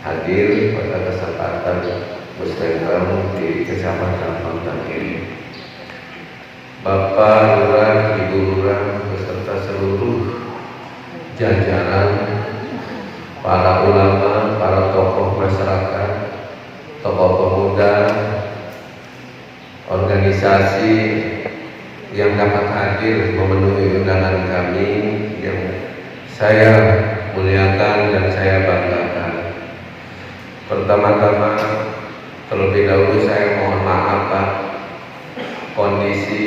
hadir pada kesempatan musrenggam di Kecamatan Pamutan ini. Bapak Lurah, Ibu Lurah beserta seluruh jajaran, para ulama, para tokoh masyarakat, tokoh pemuda, organisasi yang dapat hadir memenuhi undangan kami yang saya muliakan dan saya banggakan. Pertama-tama terlebih dahulu saya mohon maaf Pak, kondisi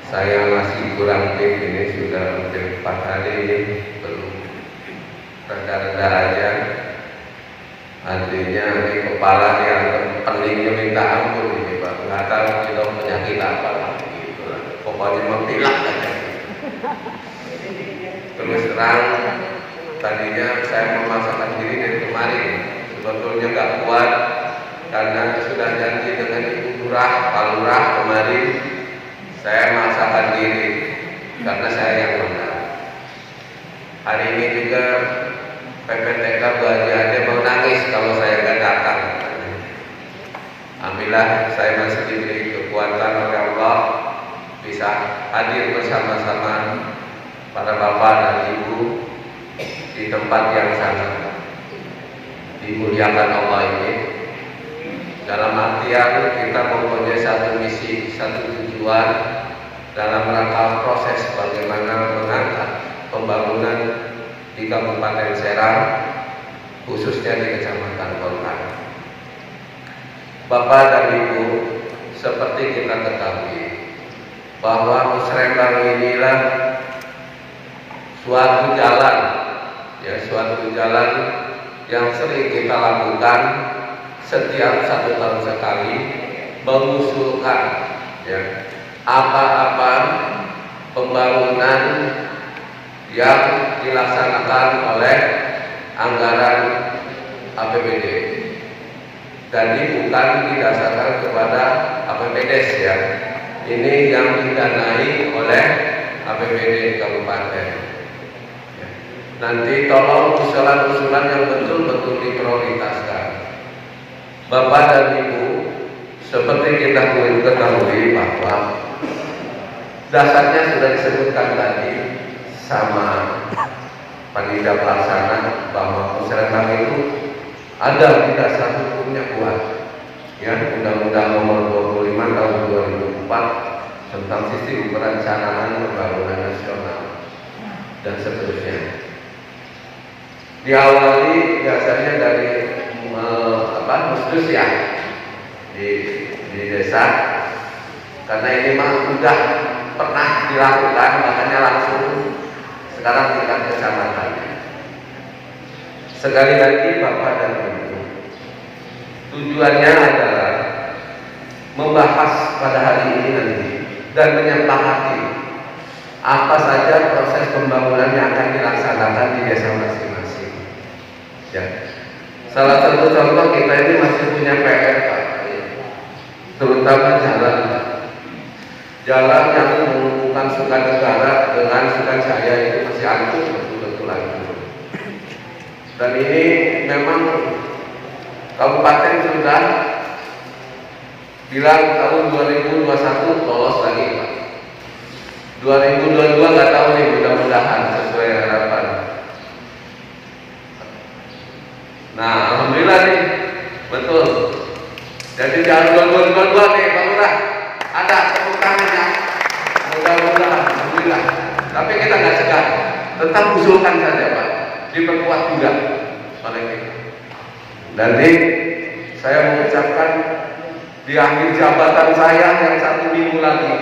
saya masih kurang fit, ini sudah hampir 4 hari ini belum reda-reda aja. Artinya ini kepala yang peningnya minta ampun ini Pak, nggak tahu kita penyakit apa gitu lah. Pokoknya mempilak aja. Terus terang tadinya saya memaksakan diri dari kemarin, sebetulnya nggak kuat karena sudah janji dengan Ibu Lurah, Pak Lurah kemarin saya memaksakan diri karena saya yang benar. Hari ini juga PPTK Bu Haji Ade mau nangis kalau saya nggak datang. Alhamdulillah saya masih diberi kekuatan oleh Allah bisa hadir bersama-sama para bapak dan ibu di tempat yang sangat dimuliakan Allah ini. Dalam artian kita mempunyai satu misi, satu tujuan dalam rangka proses bagaimana mengangkat pembangunan di Kabupaten Serang, khususnya di Kecamatan Pamutan. Bapak dan Ibu, seperti kita ketahui bahwa musrenggam inilah suatu jalan, suatu jalan yang sering kita lakukan setiap 1 tahun sekali, mengusulkan apa-apa pembangunan yang dilaksanakan oleh anggaran APBD. Jadi bukan didasarkan kepada APBDes ini yang didanai oleh APBD Kabupaten. Nanti tolong usulan-usulan yang betul-betul diprioritaskan. Bapak dan Ibu, seperti kita ketahui bahwa dasarnya sudah disebutkan tadi sama panitia pelaksana bahwa musrenggam itu ada di dasar hukumnya kuat, Undang-Undang Nomor 25 Tahun 2004 tentang sistem perencanaan pembangunan nasional dan seterusnya. Diawali biasanya dari musdus di desa, karena ini mah sudah pernah dilakukan, makanya langsung sekarang tingkat kecamatan. Sekali lagi Bapak dan Ibu, tujuannya adalah membahas pada hari ini nanti dan menyepakati apa saja proses pembangunan yang akan dilaksanakan di desa masing-masing. Salah satu contoh kita ini masih punya PR Pak, terutama jalan yang menghubungkan Sukanegara dengan Sukajaya itu masih hancur, betul-betul hancur. Dan ini memang kabupaten sudah bilang tahun 2021 lolos lagi Pak. 2022 nggak tahu nih, mudah-mudahan sesuai harapan. Nah, alhamdulillah nih, betul. Jadi tahun 2022 nih Pak Lurah ada tepuk tangannya. Mudah-mudahan, alhamdulillah. Tapi kita nggak segan, tetap usulkan saja Pak, diperkuat juga oleh kita. Jadi saya mengucapkan di akhir jabatan saya yang 1 minggu lagi,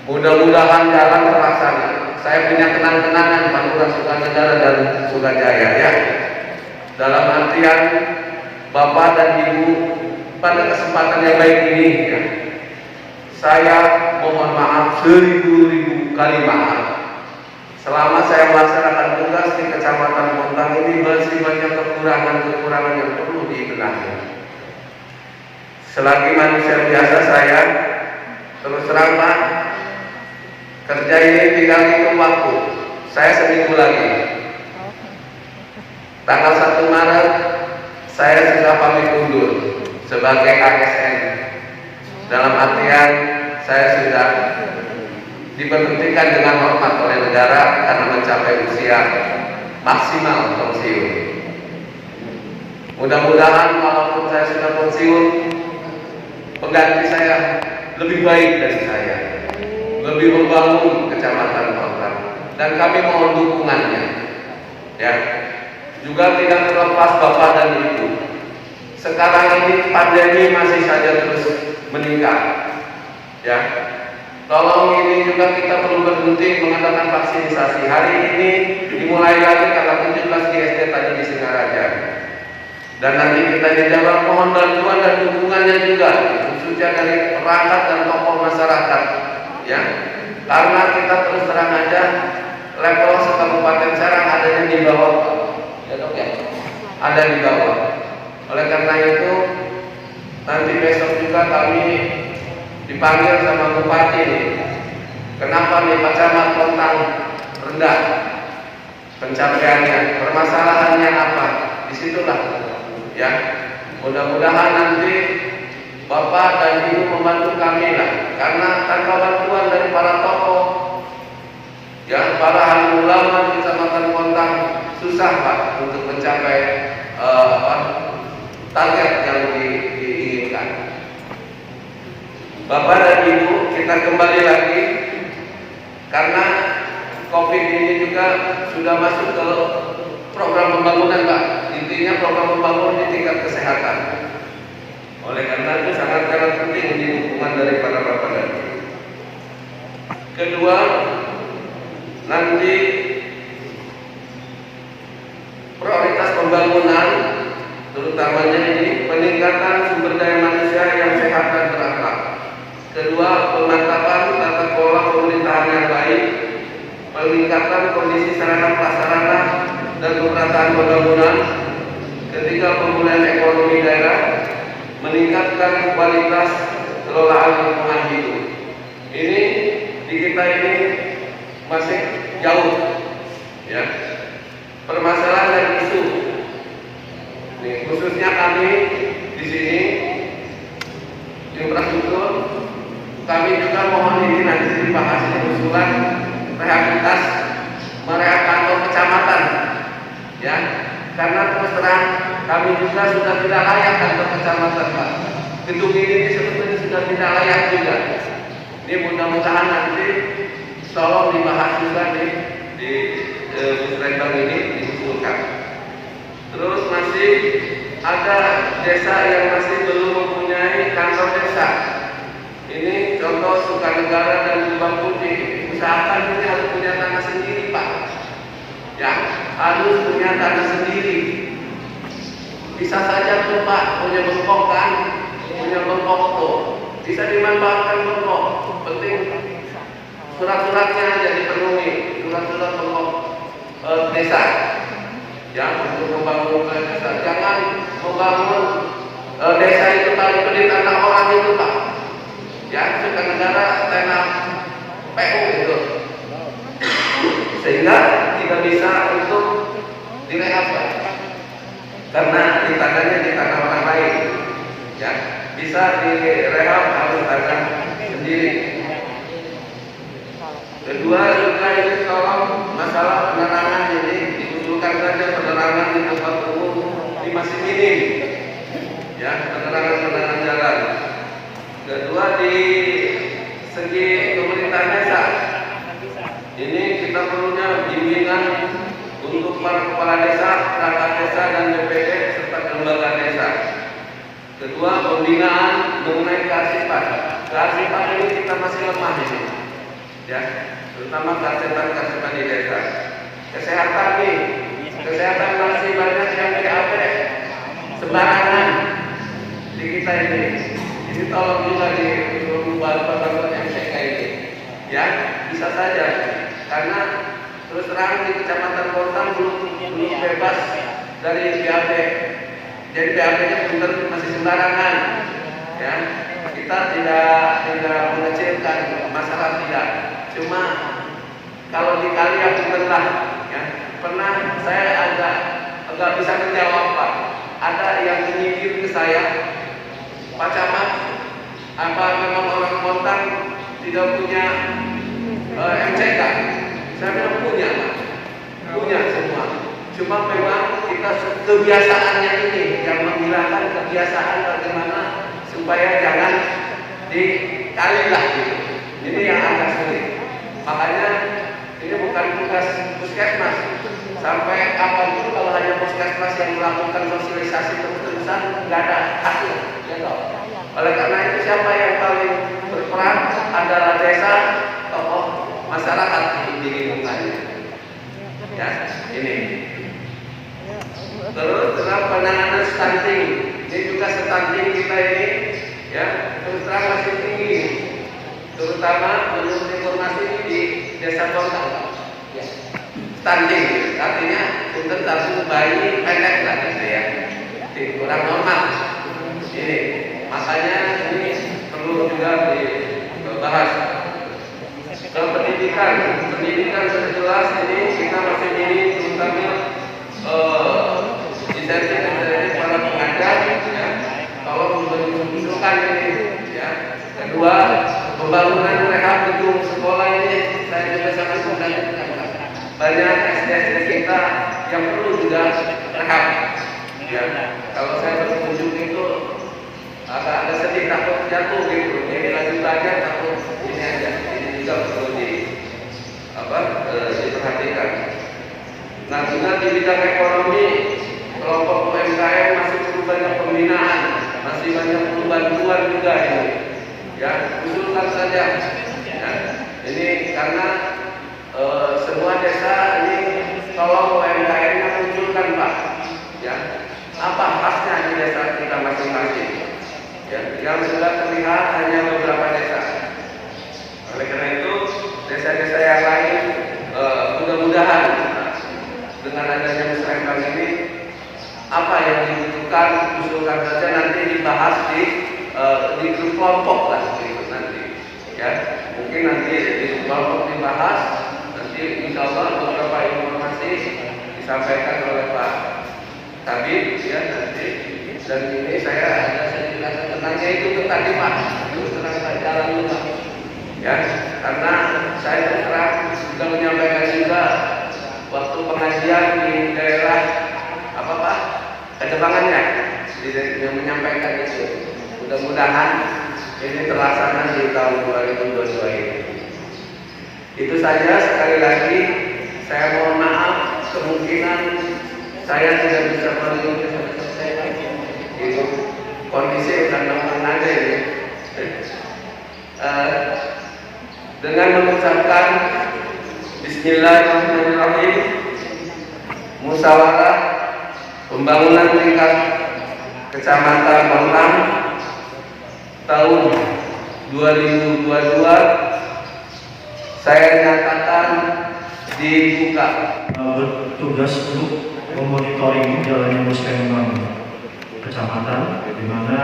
mudah-mudahan jalan terlaksana. Saya punya kenang-kenangan Pak Lurah Sukanegara dan Sukajaya dalam artian Bapak dan Ibu, pada kesempatan yang baik ini saya mohon maaf 1000 kali maaf. Selama saya melaksanakan tugas di Kecamatan Pamutan ini masih banyak kekurangan-kekurangan yang perlu dibenahi. Selagi manusia biasa saya terus terang Pak, kerja ini tinggal hitung waktu. Saya seminggu lagi tanggal 1 Maret saya sudah pamit undur sebagai ASN. Dalam artian saya sudah diberhentikan dengan hormat oleh negara karena mencapai usia maksimal pensiun. Mudah-mudahan walaupun saya sudah pensiun, pengganti saya lebih baik dari saya, lebih membangun kecamatan kota, dan kami mohon dukungannya. Ya, juga tidak terlepas Bapak dan Ibu. Sekarang ini pandemi masih saja terus meningkat. Ya, tolong ini juga kita perlu berhenti mengadakan vaksinasi. Hari ini dimulai lagi tanggal 17 di SD tadi di Singaraja. Dan nanti kita di dalam mohon bantuan dan dukungannya juga, khususnya dari perangkat dan tokoh masyarakat. Ya, karena kita terus terang aja level Kabupaten Serang adanya di bawah, ya dok ya, ada di bawah. Oleh karena itu nanti besok juga kami dipanggil sama Bupati nih. Kenapa nih Pak Camat Lontang rendah pencapaiannya? Permasalahannya apa? Disitulah ya. Mudah-mudahan nanti Bapak dan Ibu membantu kami lah. Karena tanpa bantuan dari para tokoh, ya para alim ulama di Kecamatan Kontang susah Pak untuk mencapai target yang diinginkan. Bapak dan Ibu, kita kembali lagi karena COVID ini juga sudah masuk ke program pembangunan Pak. Intinya program pembangunan di tingkat kesehatan. Oleh karena itu sangat penting di dukungan dari para Bapak dan Ibu. Kedua, nanti prioritas pembangunan terutamanya ini peningkatan sumber daya manusia yang sehat dan berakhlak. Kedua, pemantapan tata kelola pemerintahan yang baik, peningkatan kondisi sarana prasarana dan pemerataan pembangunan. Ketiga, pemulihan ekonomi daerah, meningkatkan kualitas kelolaan lingkungan hidup. Ini di kita ini masih jauh, ya. Permasalahan dan isu. Nih, khususnya kami di sini infrastruktur, kami juga mohon ini nanti dibahas usulan rehabilitas mereka kantor kecamatan, ya. Karena terus terang kami juga sudah tidak layak kantor kecamatan Pak. Gedung ini sebetulnya sudah tidak layak juga. Ini mudah-mudahan nanti tolong dibahas juga di musrenbang ini diusulkan. Terus masih ada desa yang masih belum mempunyai kantor desa. Ini contoh Sukanegara dan Lubang Putih. Usahakan ini harus punya tanah sendiri Pak. Ya, harus punya tanah sendiri. Bisa saja tuh Pak punya bengkok kan, punya bengkok tuh, bisa dimanfaatkan bengkok. Penting surat-suratnya aja dipenuhi, surat-surat bengkok desa. Ya, untuk membangun desa. Jangan membangun desa itu Pak itu di tanah orang itu Pak. Ya, Sukanegara tanah PU itu. Sehingga tidak bisa untuk direhab Pak. Karena di tanah orang lain, ya bisa direhab harus tanah sendiri. Kedua juga ini tolong masalah penerangan ini diusulkan saja penerangan di tempat umum ini masih minim, ya penerangan jalan. Kedua di segi pemerintah desa ini kita perlunya bimbingan untuk para kepala desa, perangkat desa dan DPD serta lembaga desa. Kedua, pembinaan mengenai kearsipan. Kearsipan ini kita masih lemah ini, ya, terutama kearsipan di desa. Kesehatan nih, kesehatan masih banyak yang BAB sembarangan di kita ini. Ini tolong juga diubah MCK ini, ya, bisa saja karena terus terang di Kecamatan Kontang belum bebas dari BAB. Jadi BAB-nya benar masih sembarangan. Ya, kita tidak mengecilkan masalah tidak. Cuma kalau dikali yang benar lah, ya. Pernah saya agak nggak bisa menjawab Pak. Ada yang menyindir ke saya, Pak Camat, apa memang orang Montang tidak punya MCK? Saya bilang punya Pak, punya semua. Cuma memang kita kebiasaannya ini yang menghilangkan kebiasaan bagaimana supaya jangan dikali lah gitu. Ini yang agak sulit. Makanya ini bukan tugas puskesmas. Sampai apapun kalau hanya puskesmas yang melakukan sosialisasi terus-terusan nggak ada hasil. Ya toh. Oleh karena itu siapa yang paling berperan adalah desa, tokoh masyarakat di lingkungannya. Ya, ini. Terus dalam penanganan stunting, ini juga stunting kita ini, ya terus terang masih tinggi, terutama menurut informasi di desa Kontang. Ya. Stunting, artinya untuk satu bayi pendek lah gitu ya, kurang normal. Ini makanya ini perlu juga dibahas. Ke pendidikan sudah jelas ini kita masih ini terutama lisensi para pengajar, ya, kalau menunjukkan ini, ya. Kedua, pembangunan rehab gedung sekolah ini saya juga sangat menghargai. Banyak SD kita yang perlu juga rehab. Ya, kalau saya berkunjung itu agak sedih, takut jatuh gitu. Jadi lagi belajar takut ini aja. Ini juga perlu diperhatikan. Nah, juga di bidang ekonomi, kelompok UMKM masih perlu banyak pembinaan, masih banyak perlu bantuan juga ini. Ya, usulkan saja. Ya, ini karena semua desa ini tolong UMKM-nya munculkan Pak. Ya, apa khasnya di desa kita masing-masing? Ya, yang sudah terlihat hanya beberapa desa. Oleh karena itu, desa-desa yang lain mudah-mudahan dengan adanya musrembang ini apa yang dibutuhkan usulkan saja, nanti dibahas di grup kelompok lah gitu nanti. Ya, mungkin nanti di kelompok dibahas. Nanti insya Allah beberapa informasi disampaikan oleh Pak Kabid ya nanti. Dan ini saya ada sedikit tentangnya itu tadi Pak, terus terang saya jalan dulu Pak. Ya, karena saya terang sudah menyampaikan juga waktu pengajian di daerah apa Pak, Kedepangannya, yang menyampaikan itu. Mudah-mudahan ini terlaksana di tahun 2022 ini. Itu saja, sekali lagi saya mohon maaf kemungkinan saya tidak bisa mengikuti sampai selesai lagi. Itu kondisi karena mengajar ini. Dengan mengucapkan Bismillahirrahmanirrahim, musyawarah pembangunan tingkat Kecamatan Montang tahun 2022 saya nyatakan dibuka. Bertugas untuk memonitoring jalannya musrembang kecamatan, di mana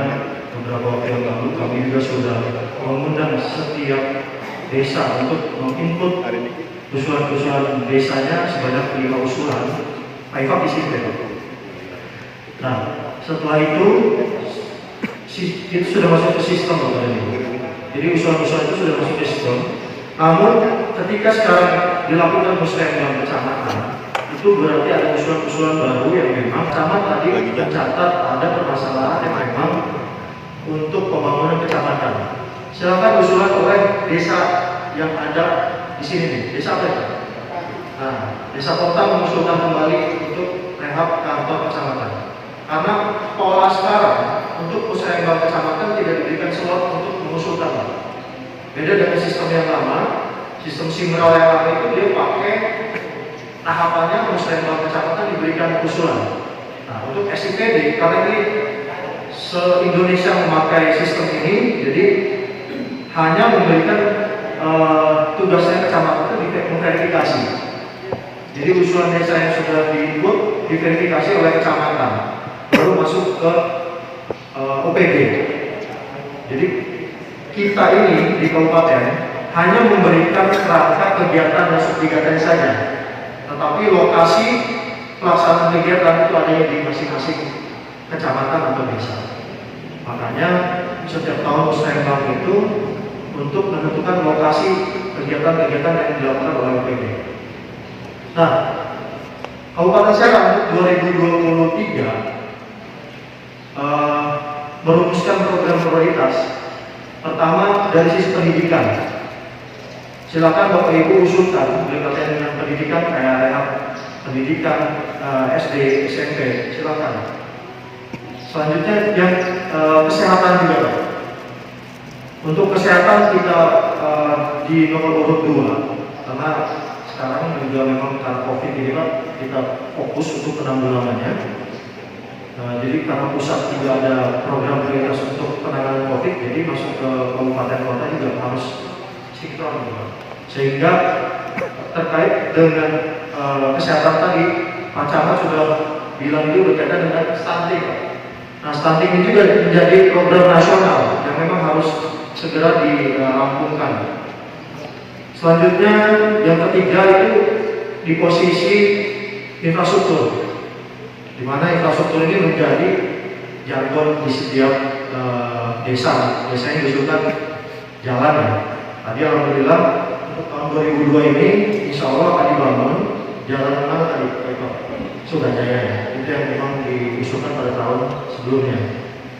beberapa waktu yang lalu kami juga sudah mengundang setiap desa untuk menginput usulan-usulan desanya sebanyak 5 usulan. IFAB di sini. Nah, setelah itu sudah masuk ke sistem Bapak Ibu. Jadi usulan-usulan itu sudah masuk ke sistem. Namun ketika sekarang dilakukan musrembang kecamatan, itu berarti ada usulan-usulan baru yang memang camat tadi mencatat ada permasalahan yang memang untuk pembangunan kecamatan. Silakan usulan oleh desa yang ada di sini nih. Desa apa itu? Nah, Desa Kota mengusulkan kembali untuk rehab kantor kecamatan. Karena pola sekarang untuk musrembang kecamatan tidak diberikan slot untuk mengusulkan. Beda dengan sistem yang lama, sistem Simral yang lama itu dia pakai tahapannya musrembang kecamatan diberikan usulan. Nah, untuk SIPD karena ini se-Indonesia memakai sistem ini, jadi hanya memberikan tugasnya kecamatan itu diverifikasi. Jadi usulan desa yang sudah diinput diverifikasi oleh kecamatan, baru masuk ke OPD. Jadi kita ini di kabupaten hanya memberikan kerangka kegiatan dan subkegiatan saja, tetapi lokasi pelaksanaan kegiatan itu adanya di masing-masing kecamatan atau desa. Makanya setiap tahun Musrembang itu untuk menentukan lokasi kegiatan-kegiatan yang dilakukan oleh OPD. Nah, Kabupaten Serang untuk 2023 merumuskan program prioritas. Pertama dari sisi pendidikan. Silakan Bapak Ibu usulkan berkaitan dengan pendidikan kayak rehab pendidikan SD, SMP, silakan. Selanjutnya yang kesehatan juga, Pak. Untuk kesehatan kita di nomor urut 2 karena sekarang juga memang karena COVID ini Pak, kita fokus untuk penanggulangannya. Jadi karena pusat juga ada program prioritas untuk penanganan COVID, jadi masuk ke kabupaten kota juga harus sinkron, sehingga terkait dengan kesehatan tadi, Pak Camat sudah bilang itu berkaitan dengan stunting. Nah, stunting ini juga menjadi program nasional yang memang harus segera dirampungkan. Selanjutnya yang ketiga itu di posisi infrastruktur, di mana infrastruktur ini menjadi jargon di setiap desa. Biasanya diusulkan jalan ya. Tadi alhamdulillah untuk tahun 2002 ini insya Allah akan dibangun jalan mana tadi Pak Sukajaya ya. Itu yang memang diusulkan pada tahun sebelumnya.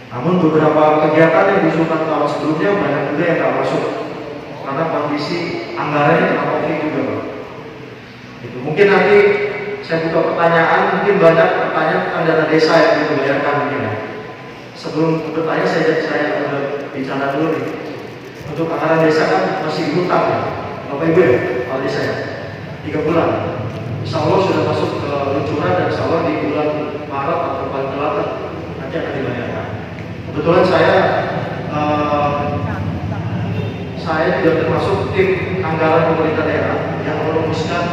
Namun beberapa kegiatan yang diusulkan tahun sebelumnya banyak juga yang tidak masuk karena kondisi anggarannya kena COVID juga Pak. Itu mungkin nanti saya buka pertanyaan, mungkin banyak pertanyaan tentang dana desa yang dibayarkan mungkin ya. Sebelum bertanya saya bicara dulu nih. Untuk anggaran desa kan masih hutang ya, Bapak Ibu ya, kalau desa ya 3 bulan. Insya Allah sudah masuk ke luncuran dan insya Allah di bulan Maret atau paling telat nanti akan dibayarkan. Kebetulan saya juga termasuk tim anggaran pemerintah daerah yang merumuskan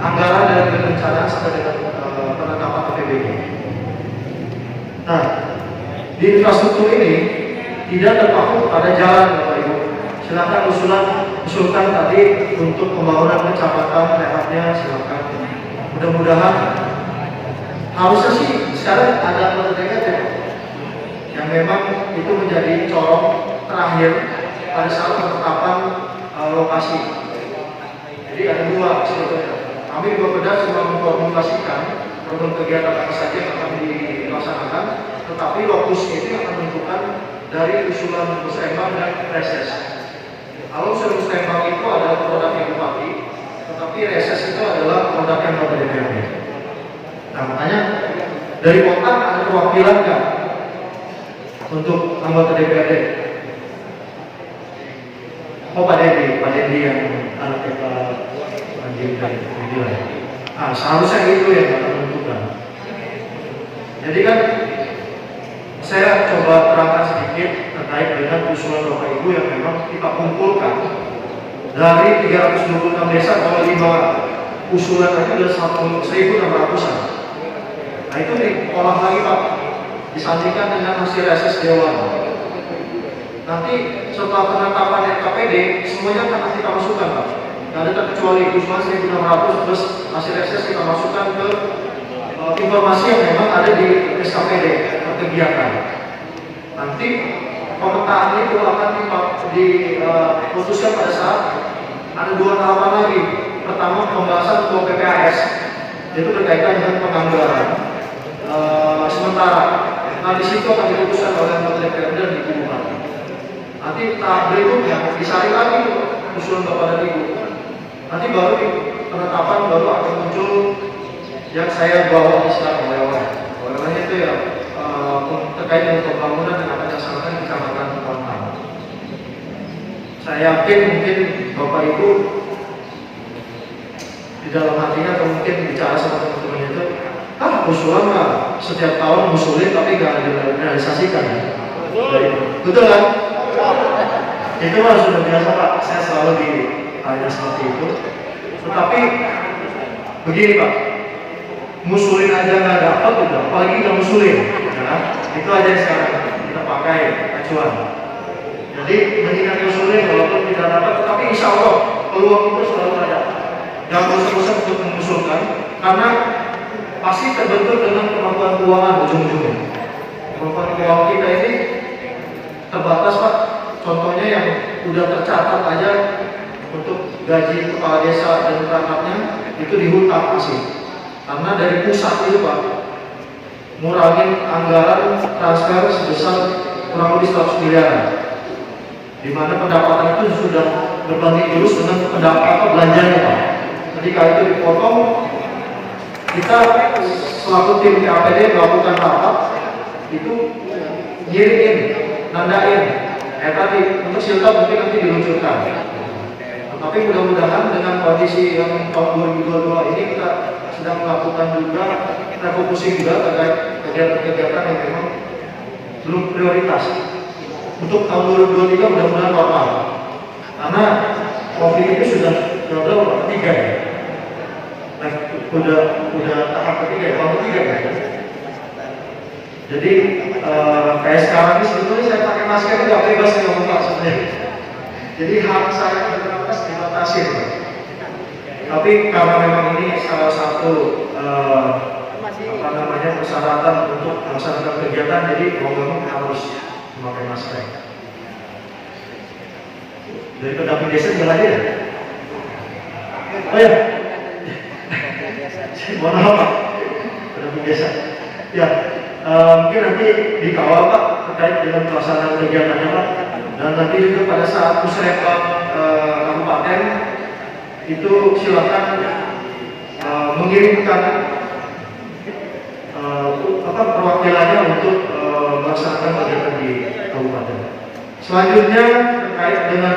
anggaran dan perencanaan sampai dengan penetapan APBD. Nah, di infrastruktur ini tidak terpaku pada jalan, Bapak Ibu. Silakan usulkan tadi untuk pembangunan kecamatan, rehabnya silakan. Mudah-mudahan harusnya sih sekarang ada PTTK yang memang itu menjadi corong terakhir pada saat penetapan lokasi. Jadi ada 2 sebetulnya. Kami Bapeda sudah memformulasikan program kegiatan apa saja yang akan dilaksanakan, tetapi lokusnya itu akan menentukan dari usulan Musrembang dan reses. Kalau usulan Musrembang itu adalah produknya Bupati, tetapi reses itu adalah produknya anggota DPRD. Nah, makanya dari kota ada perwakilan nggak untuk anggota DPRD? Oh, Pak Dedi yang anak Pak Anjing dan Widila. Nah, seharusnya itu yang akan menentukan. Jadi kan saya coba terangkan sedikit terkait dengan usulan Bapak Ibu yang memang kita kumpulkan dari 326 desa, kalau 5 usulan aja sudah 1.600-an. Nah, itu diolah lagi Pak, disandingkan dengan hasil reses Dewan. Nanti setelah penetapan RKPD semuanya akan kita masukkan Pak. Tidak ada terkecuali usulan 1.600 terus hasil reses kita masukkan ke informasi yang memang ada di SKPD kegiatan. Nanti pemetaan itu akan diputuskan pada saat ada 2 tahapan lagi. Pertama, pembahasan untuk PPAS, yaitu berkaitan dengan penganggaran sementara. Nah, di situ akan diputuskan oleh anggota DPRD dan Ibu Bupati. Nanti tahap berikutnya disaring lagi usulan Bapak dan Ibu. Nanti baru di penetapan baru akan muncul yang saya bawa sekarang oleh itu ya terkait dengan pembangunan yang akan dilaksanakan di Kecamatan Kota. Saya yakin mungkin Bapak Ibu di dalam hatinya atau mungkin bicara sama teman-teman itu, usulan mah setiap tahun ngusulin tapi nggak direalisasikan ya. Betul kan? Itu mah sudah biasa Pak, saya selalu ditanya seperti itu. Tetapi begini Pak, musulin aja nggak dapat udah, apalagi nggak musulin, ya. Itu aja yang sekarang kita pakai acuan. Jadi mendingan musulin walaupun tidak dapat, tapi insya Allah peluang itu selalu ada. Jangan bosan-bosan untuk mengusulkan, karena pasti terbentur dengan kemampuan keuangan ujung-ujungnya. Kemampuan keuangan kita ini terbatas Pak. Contohnya yang udah tercatat aja untuk gaji kepala desa dan perangkatnya itu dihutang masih. Karena dari pusat itu Pak ngurangin anggaran transfer sebesar kurang lebih 100 miliar, di mana pendapatan itu sudah berbanding lurus dengan pendapatan belanjanya Pak. Ketika itu dipotong, kita selaku tim PAPD melakukan rapat itu ngirimin, nandain tadi untuk silta mungkin nanti diluncurkan. Tapi mudah-mudahan dengan kondisi yang tahun 2022 ini kita sedang melakukan juga refocusing juga terkait kegiatan-kegiatan yang memang belum prioritas. Untuk tahun 2023 mudah-mudahan normal. Karena COVID itu sudah berapa? Ketiga ya. Nah, udah tahap ketiga ya, tahun ketiga ya. Jadi kayak sekarang ini sebetulnya saya pakai masker itu nggak bebas nih ngomong Pak sebenarnya. Jadi hak saya bernafas dibatasi Pak. Tapi karena memang ini salah satu persyaratan untuk melaksanakan kegiatan, jadi mau nggak mau harus memakai masker. Dari pendamping desa jalan aja ya? Oh ya? Mohon maaf Pak, pendamping desa. Ya, mungkin nanti dikawal Pak terkait dengan pelaksanaan kegiatannya Pak. Dan nanti juga pada saat musrembang kabupaten itu silakan mengirimkan perwakilannya untuk melaksanakan kegiatan di kabupaten. Selanjutnya terkait dengan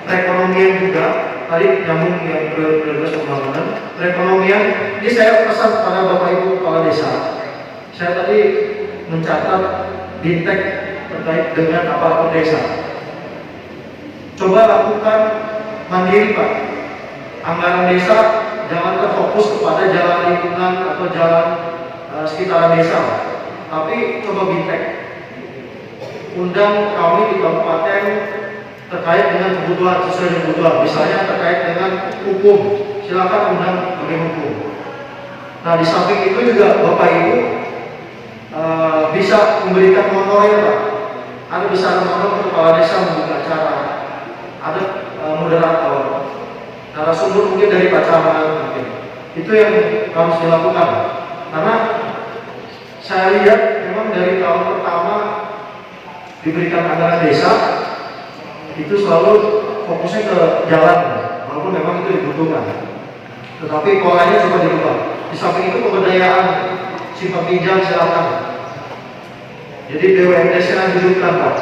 perekonomian juga, tadi nyambung yang prioritas pembangunan perekonomian. Ini saya pesan kepada Bapak Ibu Kepala Desa. Saya tadi mencatat bintek terkait dengan aparatur desa. Coba lakukan mandiri Pak. Anggaran desa jangan terfokus kepada jalan lingkungan atau jalan sekitaran desa, tapi coba bintek. Undang kami di kabupaten terkait dengan kebutuhan sesuai dengan kebutuhan. Misalnya terkait dengan hukum, silakan undang bagi hukum. Nah di samping itu juga Bapak Ibu bisa memberikan honorer Pak. Ada besar honorer kepala desa membuka acara. Ada moderator, narasumber mungkin dari pacaran mungkin. Itu yang harus dilakukan. Karena saya lihat memang dari tahun pertama diberikan anggaran desa itu selalu fokusnya ke jalan, walaupun memang itu dibutuhkan. Tetapi polanya coba dirubah. Di samping itu pemberdayaan simpan pinjam silakan. Jadi BUMDes yang dihidupkan Pak.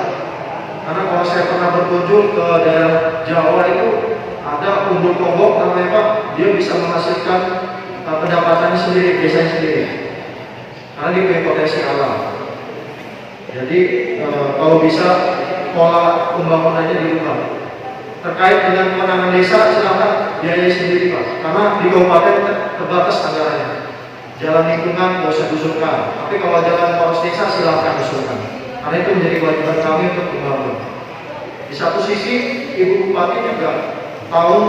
Karena kalau saya pernah berkunjung ke daerah Jawa itu ada umbul kombok namanya Pak, dia bisa menghasilkan pendapatannya sendiri, desanya sendiri. Karena dia punya potensi alam. Jadi kalau bisa pola pembangunannya dirubah. Terkait dengan kewenangan desa silakan biaya sendiri Pak. Karena di kabupaten terbatas anggarannya. Jalan lingkungan nggak usah diusulkan. Tapi kalau jalan poros desa silakan diusulkan. Karena itu menjadi kewajiban kami untuk membangun. Di satu sisi Ibu Bupati juga tahun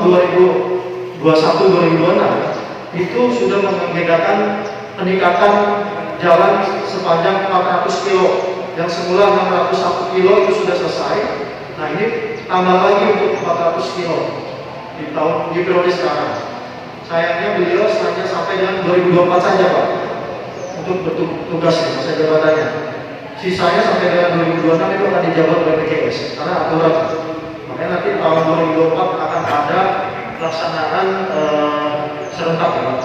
2021-2026 itu sudah mengagendakan peningkatan jalan sepanjang 400 kilo. Yang semula 601 kilo itu sudah selesai. Nah ini tambah lagi untuk 400 kilo di periode sekarang. Sayangnya beliau hanya sampai dengan 2024 saja Pak untuk bertugasnya, masa jabatannya. Sisanya sampai dengan 2026 itu akan dijabat oleh PKS karena aturan. Makanya nanti tahun 2024 akan ada pelaksanaan serentak ya Pak.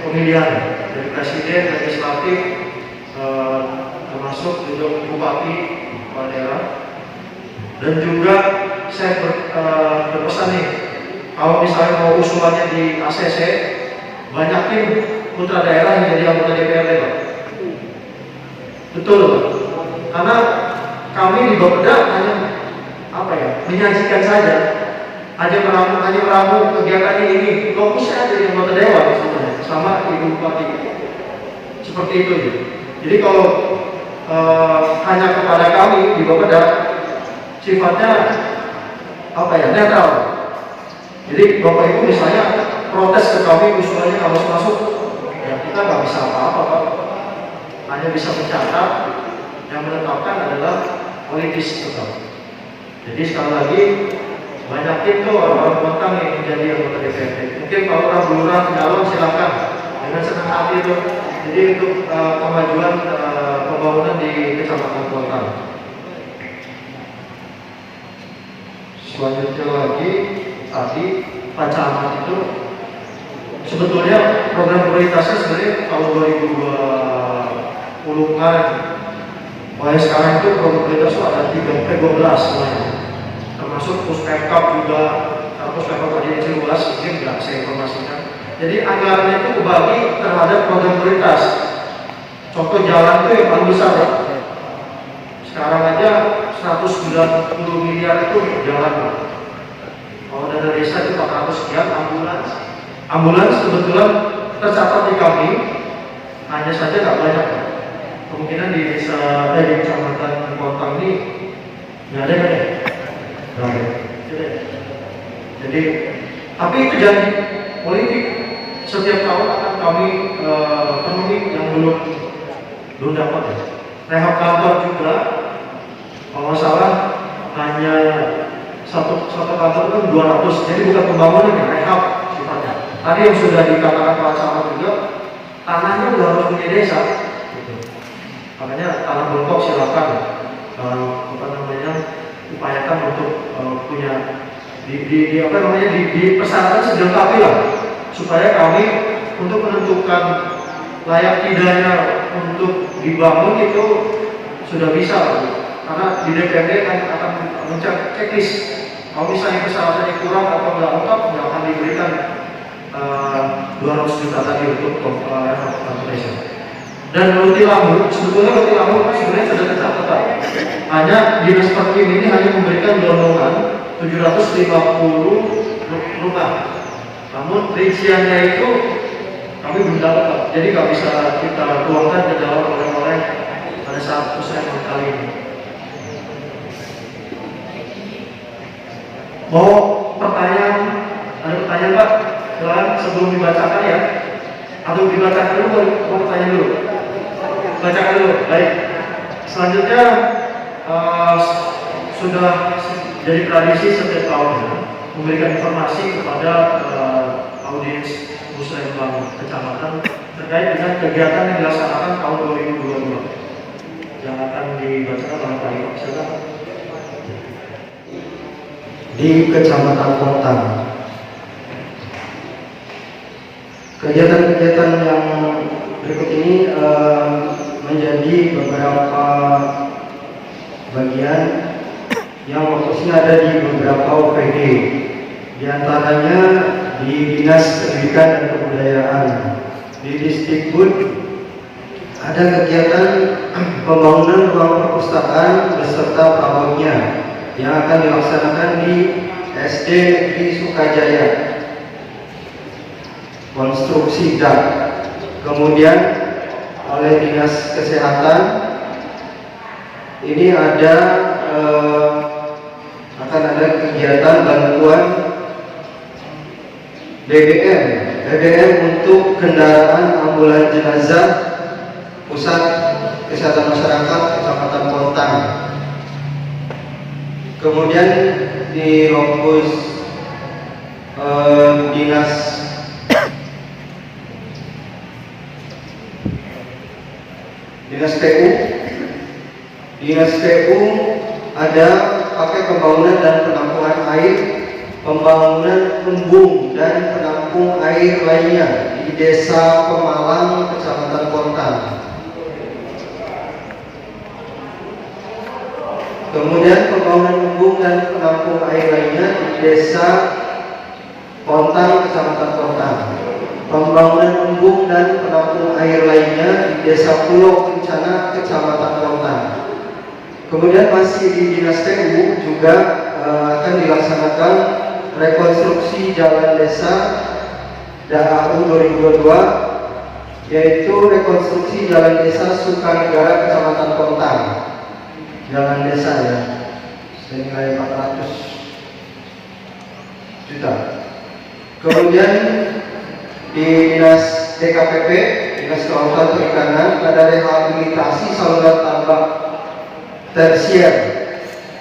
Pemilihan dari presiden, legislatif, termasuk juga bupati kepala daerah. Dan juga saya berpesan nih, kalau misalnya mau usulannya di ACC, banyakin putra daerah yang jadi anggota DPRD Pak. Betul Pak. Karena kami di Bapeda hanya menyajikan saja, hanya meramu kegiatan ini, fokusnya jadi anggota dewan sama Ibu Bupati. Seperti itu ya. Jadi kalau hanya kepada kami di Bapeda sifatnya netral. Jadi Bapak Ibu misalnya protes ke kami usulannya harus masuk, ya kita nggak bisa apa-apa Pak. Hanya bisa mencatat, yang menetapkan adalah politis tetap. Jadi sekali lagi banyakin tuh orang kota yang menjadi anggota DPRD. Mungkin kalau orang lurah calon silakan dengan senang hati tuh. Jadi untuk kemajuan pembangunan di kecamatan kota. Selanjutnya lagi tadi Pak Camat itu sebetulnya program prioritasnya sebenarnya tahun 2020 kemarin. Mulai sekarang itu program prioritas itu ada 12 semuanya, termasuk puspemkap juga. Puspemkap tadi luas, mungkin nggak saya informasikan. Jadi anggarannya itu kebagi terhadap program prioritas. Contoh jalan itu yang paling besar. Sekarang aja 190 miliar itu jalan. Kalau dana desa itu 400 sekian. Ambulans kebetulan tercatat di kami, hanya saja nggak banyak. Kemungkinan di desa di kecamatan Kontang ini nggak ada kan ya? Nggak ada. Jadi, tapi itu janji politik. Setiap tahun akan kami penuhi yang belum dapat ya. Rehab kantor juga, kalau nggak salah hanya satu kantor itu 200. Jadi bukan pembangunan ya, rehab sifatnya. Tadi yang sudah dikatakan Pak Camat juga, tanahnya udah harus punya desa. Makanya tanah bongkok silakan upayakan untuk punya di persyaratan sedengkapi lah, supaya kami untuk menentukan layak tidaknya untuk dibangun itu sudah bisa. Karena di DPRD akan mencek checklist. Kalau misalnya persyaratannya kurang atau nggak lengkap, nggak akan diberikan 200 juta tadi untuk transportation. Dan Rutilangun, sebetulnya Rutilangun sebenarnya sudah tercatat. Hanya Dinas Perkim ini hanya memberikan dorongan 750 rumah. Namun rinciannya itu kami belum dapat, jadi nggak bisa kita tuangkan ke dalam oleh-oleh pada saat pusat kali ini. Mau pertanyaan? Ada pertanyaan Pak? Silakan sebelum dibacakan ya. Atau dibacakan dulu, mau pertanyaan dulu. Bacakan dulu. Baik. Selanjutnya sudah jadi tradisi setiap tahunnya memberikan informasi kepada audiens Musrembang Kecamatan terkait dengan kegiatan yang dilaksanakan tahun 2022 yang akan dibacakan oleh Pak Ibu. Silakan. Di Kecamatan Kontang, kegiatan-kegiatan yang berikut ini menjadi beberapa bagian yang fokusnya ada di beberapa OPD, di antaranya di Dinas Pendidikan dan Kebudayaan. Di Distrik ada kegiatan pembangunan ruang perpustakaan beserta prabotnya yang akan dilaksanakan di SD Negeri Sukajaya. Konstruksi dak. Kemudian oleh Dinas Kesehatan ini akan ada kegiatan bantuan BBM untuk kendaraan ambulan jenazah Pusat Kesehatan Masyarakat Kecamatan Kontang. Kemudian di lokus Dinas PU ada pakai pembangunan dan penampungan air, pembangunan embung dan penampung air lainnya di Desa Pemalang, Kecamatan Kontang. Kemudian pembangunan embung dan penampung air lainnya di Desa Kontang, Kecamatan Kontang. Pembangunan embung dan penampung air lainnya di Desa Pulau Kencana, Kecamatan Kontang. Kemudian masih di Dinas PU juga akan dilaksanakan rekonstruksi jalan desa DAU 2022, yaitu rekonstruksi jalan desa Sukanegara, Kecamatan Kontang. Jalan desa ya, senilai 400 juta. Kemudian di Dinas DKPP, Dinas Kelautan Perikanan, ada rehabilitasi saluran tambak tersier.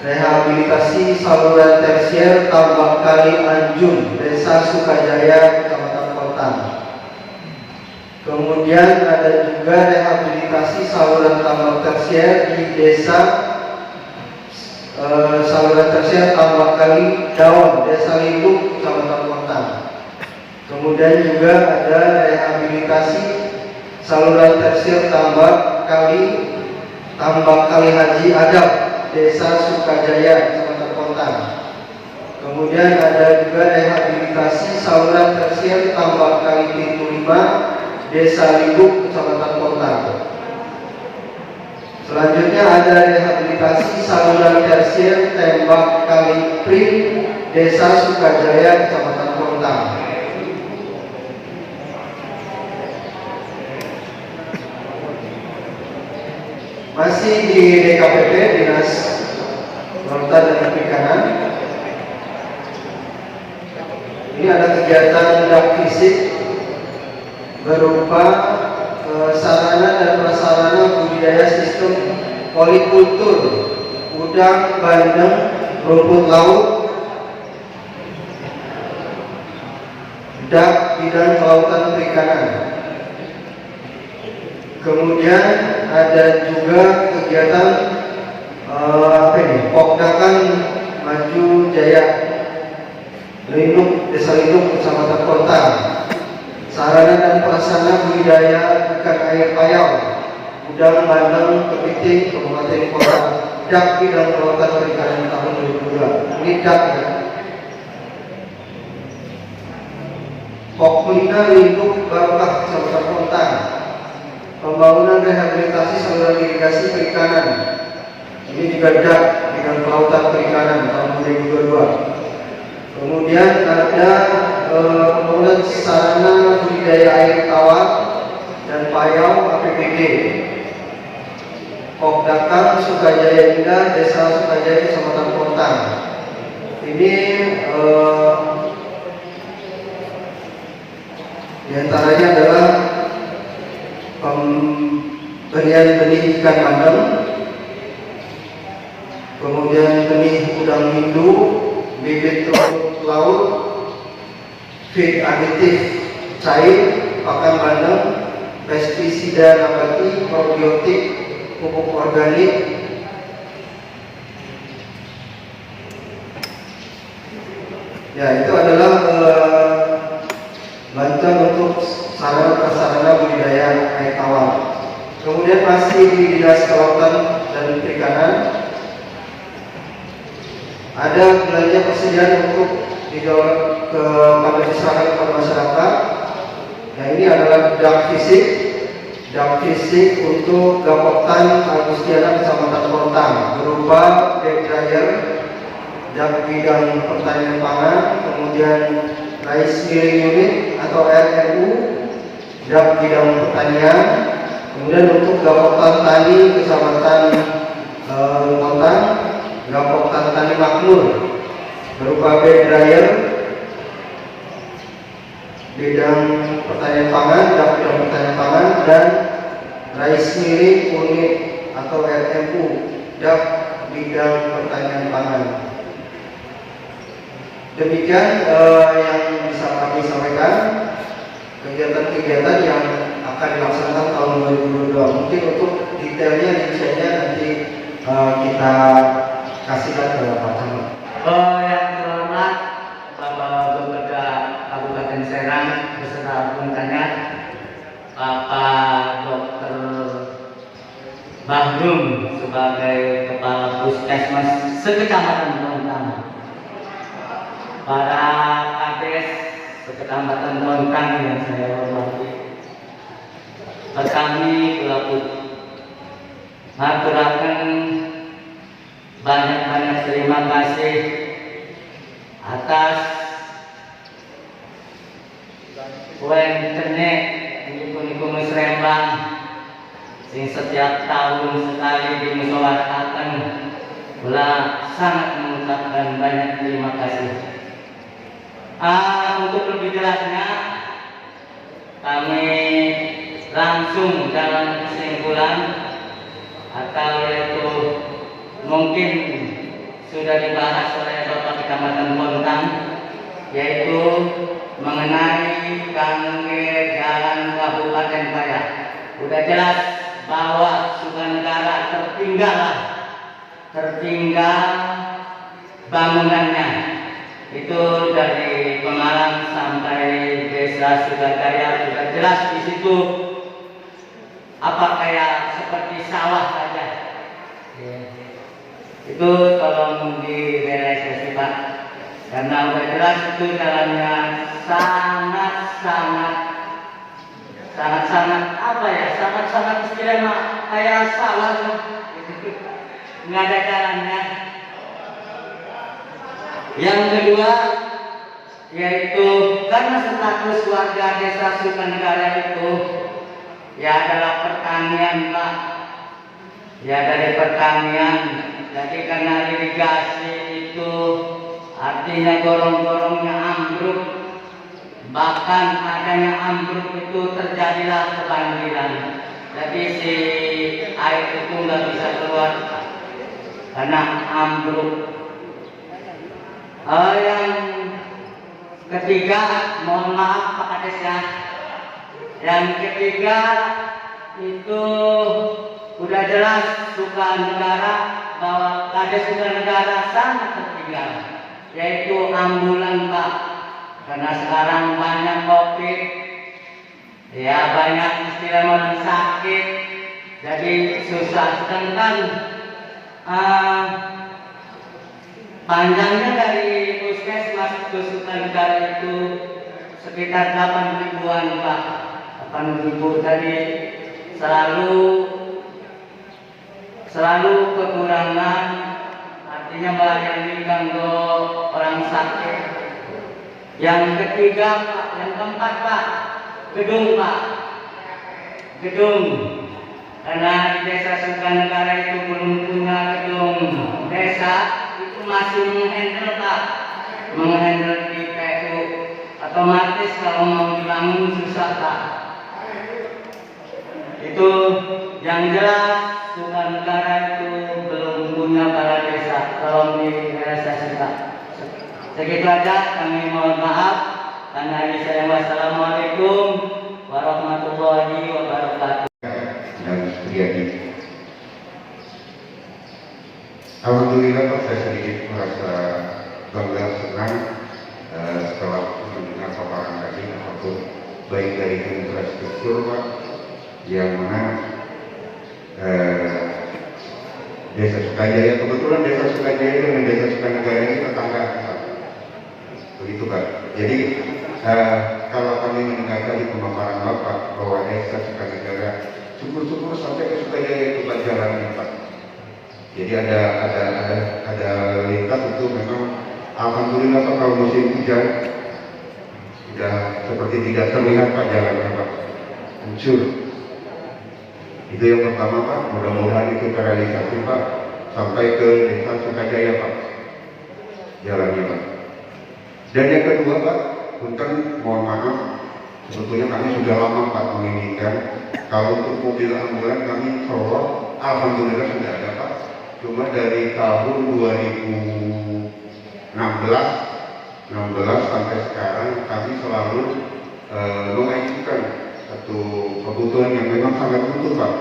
Rehabilitasi saluran tersier tambak Kali Anjun, Desa Sukajaya, Kecamatan Kontang. Kemudian ada juga rehabilitasi saluran tambak tersier di Desa saluran tersier tambak Kali Daun, Desa Lindung, Kecamatan Kontang. Kemudian juga ada rehabilitasi saluran tersier tambak Kali Haji Adab, Desa Sukajaya, Kecamatan Kontang. Kemudian ada juga rehabilitasi saluran tersier tambak Kali Pintu 5, Desa Lindung, Kecamatan Kontang. Selanjutnya ada rehabilitasi saluran tersier tembak Kali Prim, Desa Sukajaya, Kecamatan Kontang. Masih di DKPP, Dinas Kelautan dan Perikanan. Ini ada kegiatan dak fisik berupa sarana dan prasarana budidaya sistem polikultur, udang, bandeng, rumput laut, dak bidang kelautan perikanan. Kemudian ada juga kegiatan Pokdakan Maju Jaya Lindung, Desa Lindung, Kecamatan Kontang. Sarana dan prasarana budidaya ikan air payau, udang, bandeng, kepiting, Kabupaten Kontang. Dak bidang kelautan perikanan tahun 2002. Ini dak ya. Pokmina Lindung Barokah, Kecamatan Kontang. Pembangunan rehabilitasi saluran irigasi perikanan. Ini juga dak bidang kelautan perikanan tahun 2022. Kemudian ada pembangunan sarana budidaya air tawar dan payau APBD. Pokdakan Sukajaya Indah, Desa Sukajaya, Kecamatan Kontang. Ini diantaranya adalah pemberian benih ikan bandeng, kemudian benih udang hindu, bibit rumput laut, feed aditif cair, pakan bandeng, pestisida nabati, probiotik, pupuk organik. Ya, itu adalah bantuan untuk sarana prasarana budidaya air tawar. Kemudian masih di Dinas Kelautan dan Perikanan, ada belanja persediaan untuk kepada diserahkan kepada masyarakat. Nah, ini adalah dak fisik untuk Gapoktan Agustiana, Kecamatan Kontang, berupa deck dryer, dak bidang pertanian pangan, kemudian rice milling unit atau RMU, dak bidang pertanian, kemudian untuk Gapoktan Tani Kecamatan Kontang, Gapoktan Tani Makmur, berupa bed dryer, bidang pertanian pangan, dak bidang pertanian pangan, dan rice milling unit atau RMU, dak bidang pertanian pangan. Demikian yang bisa kami sampaikan kegiatan-kegiatan yang akan dilaksanakan tahun 2022. Mungkin untuk detailnya, rinciannya nanti kita kasihkan ke Pak Camat. Yang terhormat Bapak Gubernur Kabupaten Serang beserta rekannya, Bapak Dr. Bahrum sebagai Kepala Puskesmas sekecamatan Kontang, para kades sekecamatan Kontang yang saya hormati, kami pelaku ngaturaken banyak-banyak terima kasih atas kenek niku Musrembang sing setiap tahun sekali dimusyawarahkan. Kula sangat mengucapkan banyak terima kasih. Untuk lebih jelasnya, kami langsung dalam kesimpulan atau yaitu mungkin sudah dibahas oleh Bapak Kecamatan Bontang, yaitu mengenai kangge jalan Kabupaten Paya. Udah jelas bahwa Sukanegara tertinggal bangunannya. Itu dari Pemalang sampai Desa Sukajaya sudah jelas di situ apa kayak seperti sawah saja. Itu tolong direalisasi Pak, karena udah jelas itu jalannya sangat istimewa kayak sawah, nggak ada jalannya. Yang kedua yaitu karena status warga Desa Sukanegara itu ya adalah pertanian Pak, ya dari pertanian. Jadi karena irigasi itu artinya gorong-gorongnya ambruk, bahkan adanya ambruk itu terjadilah kebanjiran. Jadi si air itu nggak bisa keluar karena ambruk. Yang ketiga, mohon maaf Pak Kades ya. Yang ketiga itu udah jelas Sukanegara bahwa Kades Sukanegara sangat tertinggal, yaitu ambulan Pak. Karena sekarang banyak COVID, ya banyak istilah orang sakit, jadi susah. Sedangkan panjangnya dari puskesmas ke Sukanegara itu sekitar 8 ribuan Pak. 8 ribu tadi selalu kekurangan, artinya melayani ganggu orang sakit. Yang ketiga Pak, yang keempat Pak, gedung Pak, gedung. Karena di Desa Sukanegara itu belum punya gedung desa, masih menghandle Pak, menghandle di PU, otomatis kalau mau dibangun susah Pak. Itu yang jelas Sukanegara itu belum punya kepala desa, tolong direalisasi Pak. Segitu aja, kami mohon maaf. Karena ini saya wassalamualaikum warahmatullahi wabarakatuh. Dan Supriyadi. Alhamdulillah Pak, saya sedikit merasa bangga senang setelah mendengar paparan tadi, apapun baik dari infrastruktur Pak, yang mana Desa Sukajaya, kebetulan Desa Sukajaya dengan Desa Sukanegara ini tetangga Pak. Begitu Pak. Jadi kalau kami mendengar tadi pemaparan Bapak bahwa Desa Sukanegara syukur-syukur sampai ke Sukajaya itu jalannya Pak. Jadi ada lintas itu memang alhamdulillah Pak, kalau musim hujan sudah seperti tidak terlihat Pak jalannya Pak, hancur. Itu yang pertama Pak, mudah-mudahan itu terrealisasi Pak sampai ke Desa Sukajaya Pak jalannya Pak. Dan yang kedua Pak, punten mohon maaf, sebetulnya kami sudah lama Pak menginginkan kalau untuk mobil ambulan kami Solo alhamdulillah sudah ada Pak. Cuma dari tahun 2016 sampai sekarang kami selalu mengajukan satu kebutuhan yang memang sangat butuh Pak.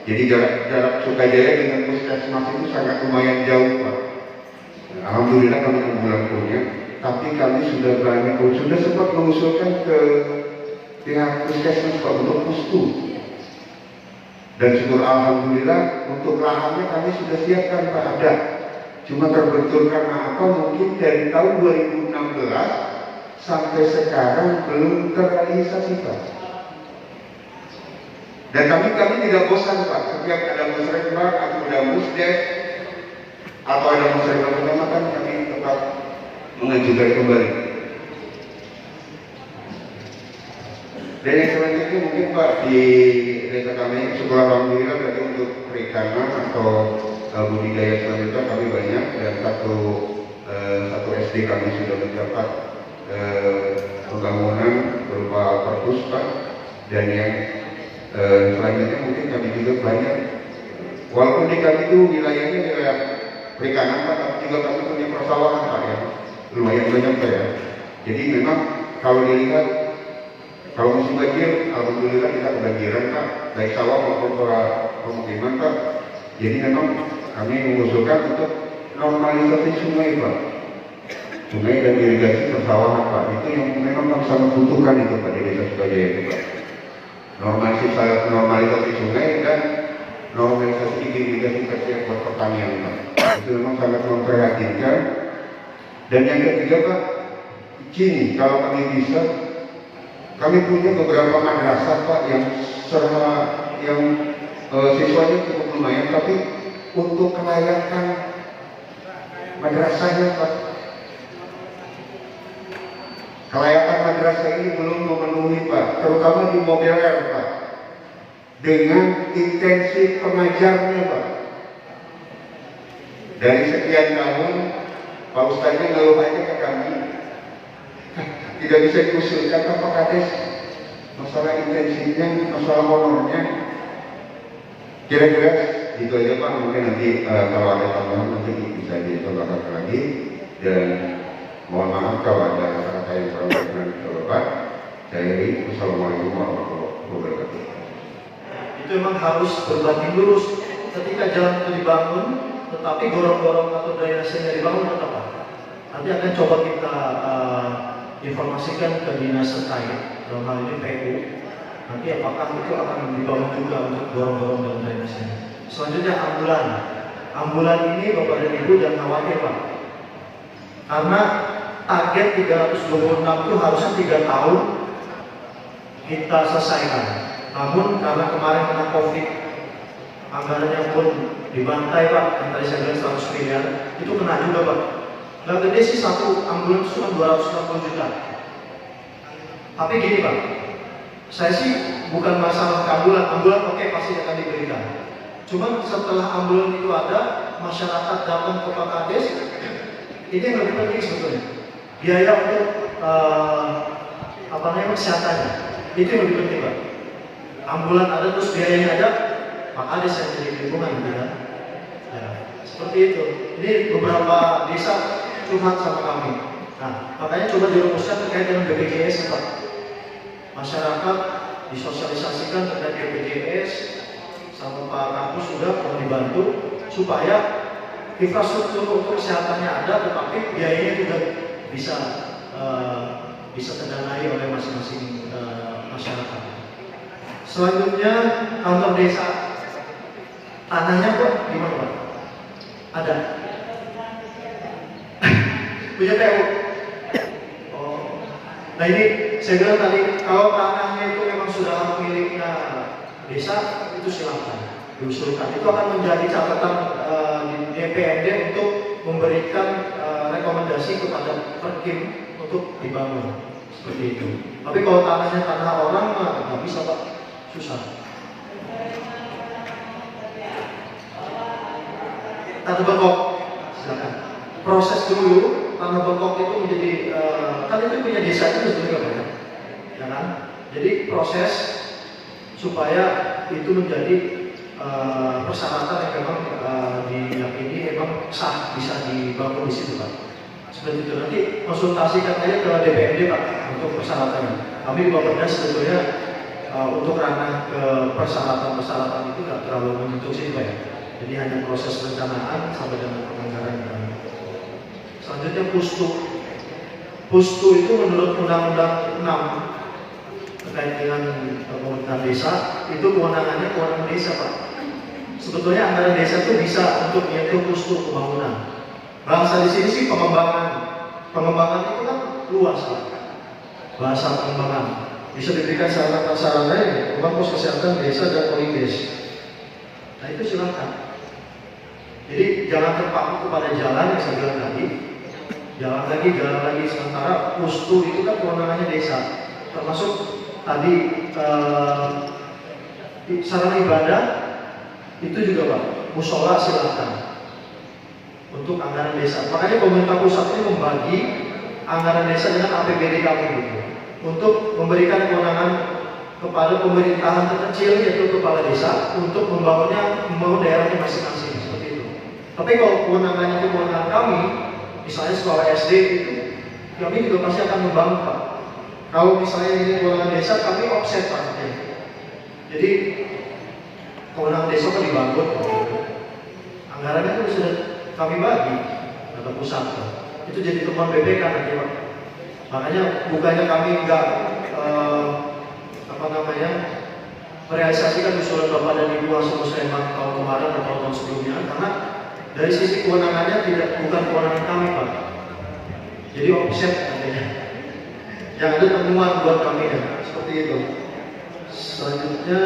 Jadi jarak Sukajaya dengan puskesmas itu sangat lumayan jauh Pak. Alhamdulillah kami ambulan punya, tapi kami sudah sempat mengusulkan ke pihak puskesmas Pak untuk pustu. Dan syukur alhamdulillah untuk lahannya kami sudah siapkan Pak, ada. Cuma terbentur karena apa? Mungkin dari tahun 2016 sampai sekarang belum terrealisasi Pak. Dan kami tidak bosan Pak. Setiap ada musrenbang atau ada musdes atau ada musrenbang kecamatan, kami tetap mengajukan kembali. Dan yang selanjutnya mungkin Pak, di desa kami syukur alhamdulillah berarti untuk perikanan atau budidaya selanjutnya kami banyak, dan satu SD kami sudah mendapat pembangunan berupa perpus Pak, dan yang selanjutnya mungkin kami juga banyak, walaupun di kami itu wilayahnya wilayah perikanan Pak, tapi juga kami punya persawahan Pak yang lumayan banyak Pak ya. Jadi memang kalau dilihat, kalau musim banjir, alhamdulillah kita kebanjiran Pak, baik sawah maupun pemukiman Pak. Jadi memang kami mengusulkan untuk normalisasi sungai Pak, sungai dan irigasi persawahan Pak, itu yang memang kami sangat butuhkan itu Pak di Desa Sukajaya itu Pak. Normalisasi sungai dan normalisasi irigasi kecil buat pertanian Pak, itu memang sangat memprihatinkan. Dan yang ketiga Pak, kini kalau kami bisa, kami punya beberapa madrasah Pak yang siswanya cukup lumayan, tapi untuk kelayakan madrasahnya Pak, kelayakan madrasah ini belum memenuhi Pak, terutama di Mobeler Pak, dengan intensi pengajarnya Pak. Dari sekian tahun Pak Ustadznya ngeluh aja ke kami, tidak bisa diusulkan Pak Kades masalah intensinya, masalah honornya. Kira-kira itu aja Pak, mungkin nanti kalau ada tambahan nanti bisa ditambahkan lagi, dan mohon maaf kalau ada kata-kata yang kurang berkenan ke Bapak. Saya Eri, Wassalamualaikum warahmatullahi wabarakatuh. Itu memang harus berbanding lurus. Ketika jalan itu dibangun, tetapi gorong-gorong atau drainasenya dibangun tetap apa? Nanti akan coba kita informasikan ke dinas terkait, dalam hal ini PU. Nanti apakah itu akan dibangun juga untuk gorong-gorong dan drainasenya. Selanjutnya ambulan. Ambulan ini Bapak dan Ibu jangan khawatir Pak, karena target 326 itu harusnya 3 tahun kita selesaikan. Namun karena kemarin kena COVID, anggarannya pun dibantai Pak, yang tadi saya bilang 100 miliar, itu kena juga Pak. Nggak gede sih satu ambulans cuma 260 juta. Tapi gini Pak, saya sih bukan masalah ambulan oke pasti akan diberikan. Cuman setelah ambulan itu ada, masyarakat datang ke Pak Kades, ini yang lebih penting sebetulnya. Biaya untuk kesehatannya, itu yang lebih penting Pak. Ambulan ada terus biayanya ada, Pak Kades yang jadi lingkungan gitu kan. Ya, seperti itu. Ini beberapa desa curhat sama kami. Nah, makanya coba dirumuskan terkait dengan BPJS Pak. Masyarakat disosialisasikan terkait BPJS sama Pak Kampus sudah mau dibantu supaya infrastruktur untuk kesehatannya ada, tetapi biayanya juga bisa terdanai oleh masing-masing masyarakat. Selanjutnya kantor desa, tanahnya Pak gimana Pak? Ada? Punya PU? Oh, nah ini saya bilang tadi, kalau tanahnya itu memang sudah hak miliknya desa, itu silakan diusulkan. Itu akan menjadi catatan di DPRD untuk memberikan rekomendasi kepada Perkim untuk dibangun seperti itu. Tapi kalau tanahnya tanah orang nggak bisa Pak, susah. Tanah bengkok, silakan. Proses dulu tanah bengkok itu menjadi kan itu punya desa itu sebenarnya Pak, ya kan? Jadi proses supaya itu menjadi persyaratan yang memang diyakini memang sah bisa dibangun di situ Pak. Seperti itu, nanti konsultasikan aja ke DPRD Pak untuk persyaratannya. Kami di Bapeda sebetulnya untuk ranah ke persyaratan itu tidak terlalu menyentuh sih Pak ya. Jadi hanya proses perencanaan sampai dengan penganggaran. Selanjutnya pustu. Pustu itu menurut Undang-Undang 6 terkait dengan pemerintahan desa, itu kewenangannya kewenangan desa Pak. Sebetulnya anggaran desa itu bisa untuk menyentuh pustu pembangunan. Bahasa di sini sih pengembangan. Pengembangan itu kan luas Pak. Bahasa pengembangan bisa diberikan sarana-sarana, bukan pos kesehatan desa dan polides. Nah itu silakan. Jadi jangan terpaku kepada jalan yang saya bilang tadi. Jalan lagi, sementara pustu itu kan kewenangannya desa. Termasuk tadi sarana ibadah itu juga Pak, musola silakan untuk anggaran desa. Makanya pemerintah pusat ini membagi anggaran desa dengan APBD kami gitu, untuk memberikan kewenangan kepada pemerintahan terkecil yaitu kepala desa untuk membangun daerahnya masing-masing seperti itu. Tapi kalau kewenangannya itu kewenangan kami, misalnya sekolah SD itu, kami juga pasti akan membangun Pak. Kalau misalnya ini kewenangan desa, kami offset Pak. Jadi kewenangan desa kan dibangun, anggarannya itu sudah kami bagi ke pusat. Itu jadi temuan BPK nanti Pak. Makanya bukannya kami enggak merealisasikan usulan Bapak dan Ibu Hasil Musliman tahun kemarin atau tahun sebelumnya, karena dari sisi kewenangannya bukan kewenangan kami Pak. Jadi offset nantinya. Yang ada temuan buat kami ya, seperti itu. Selanjutnya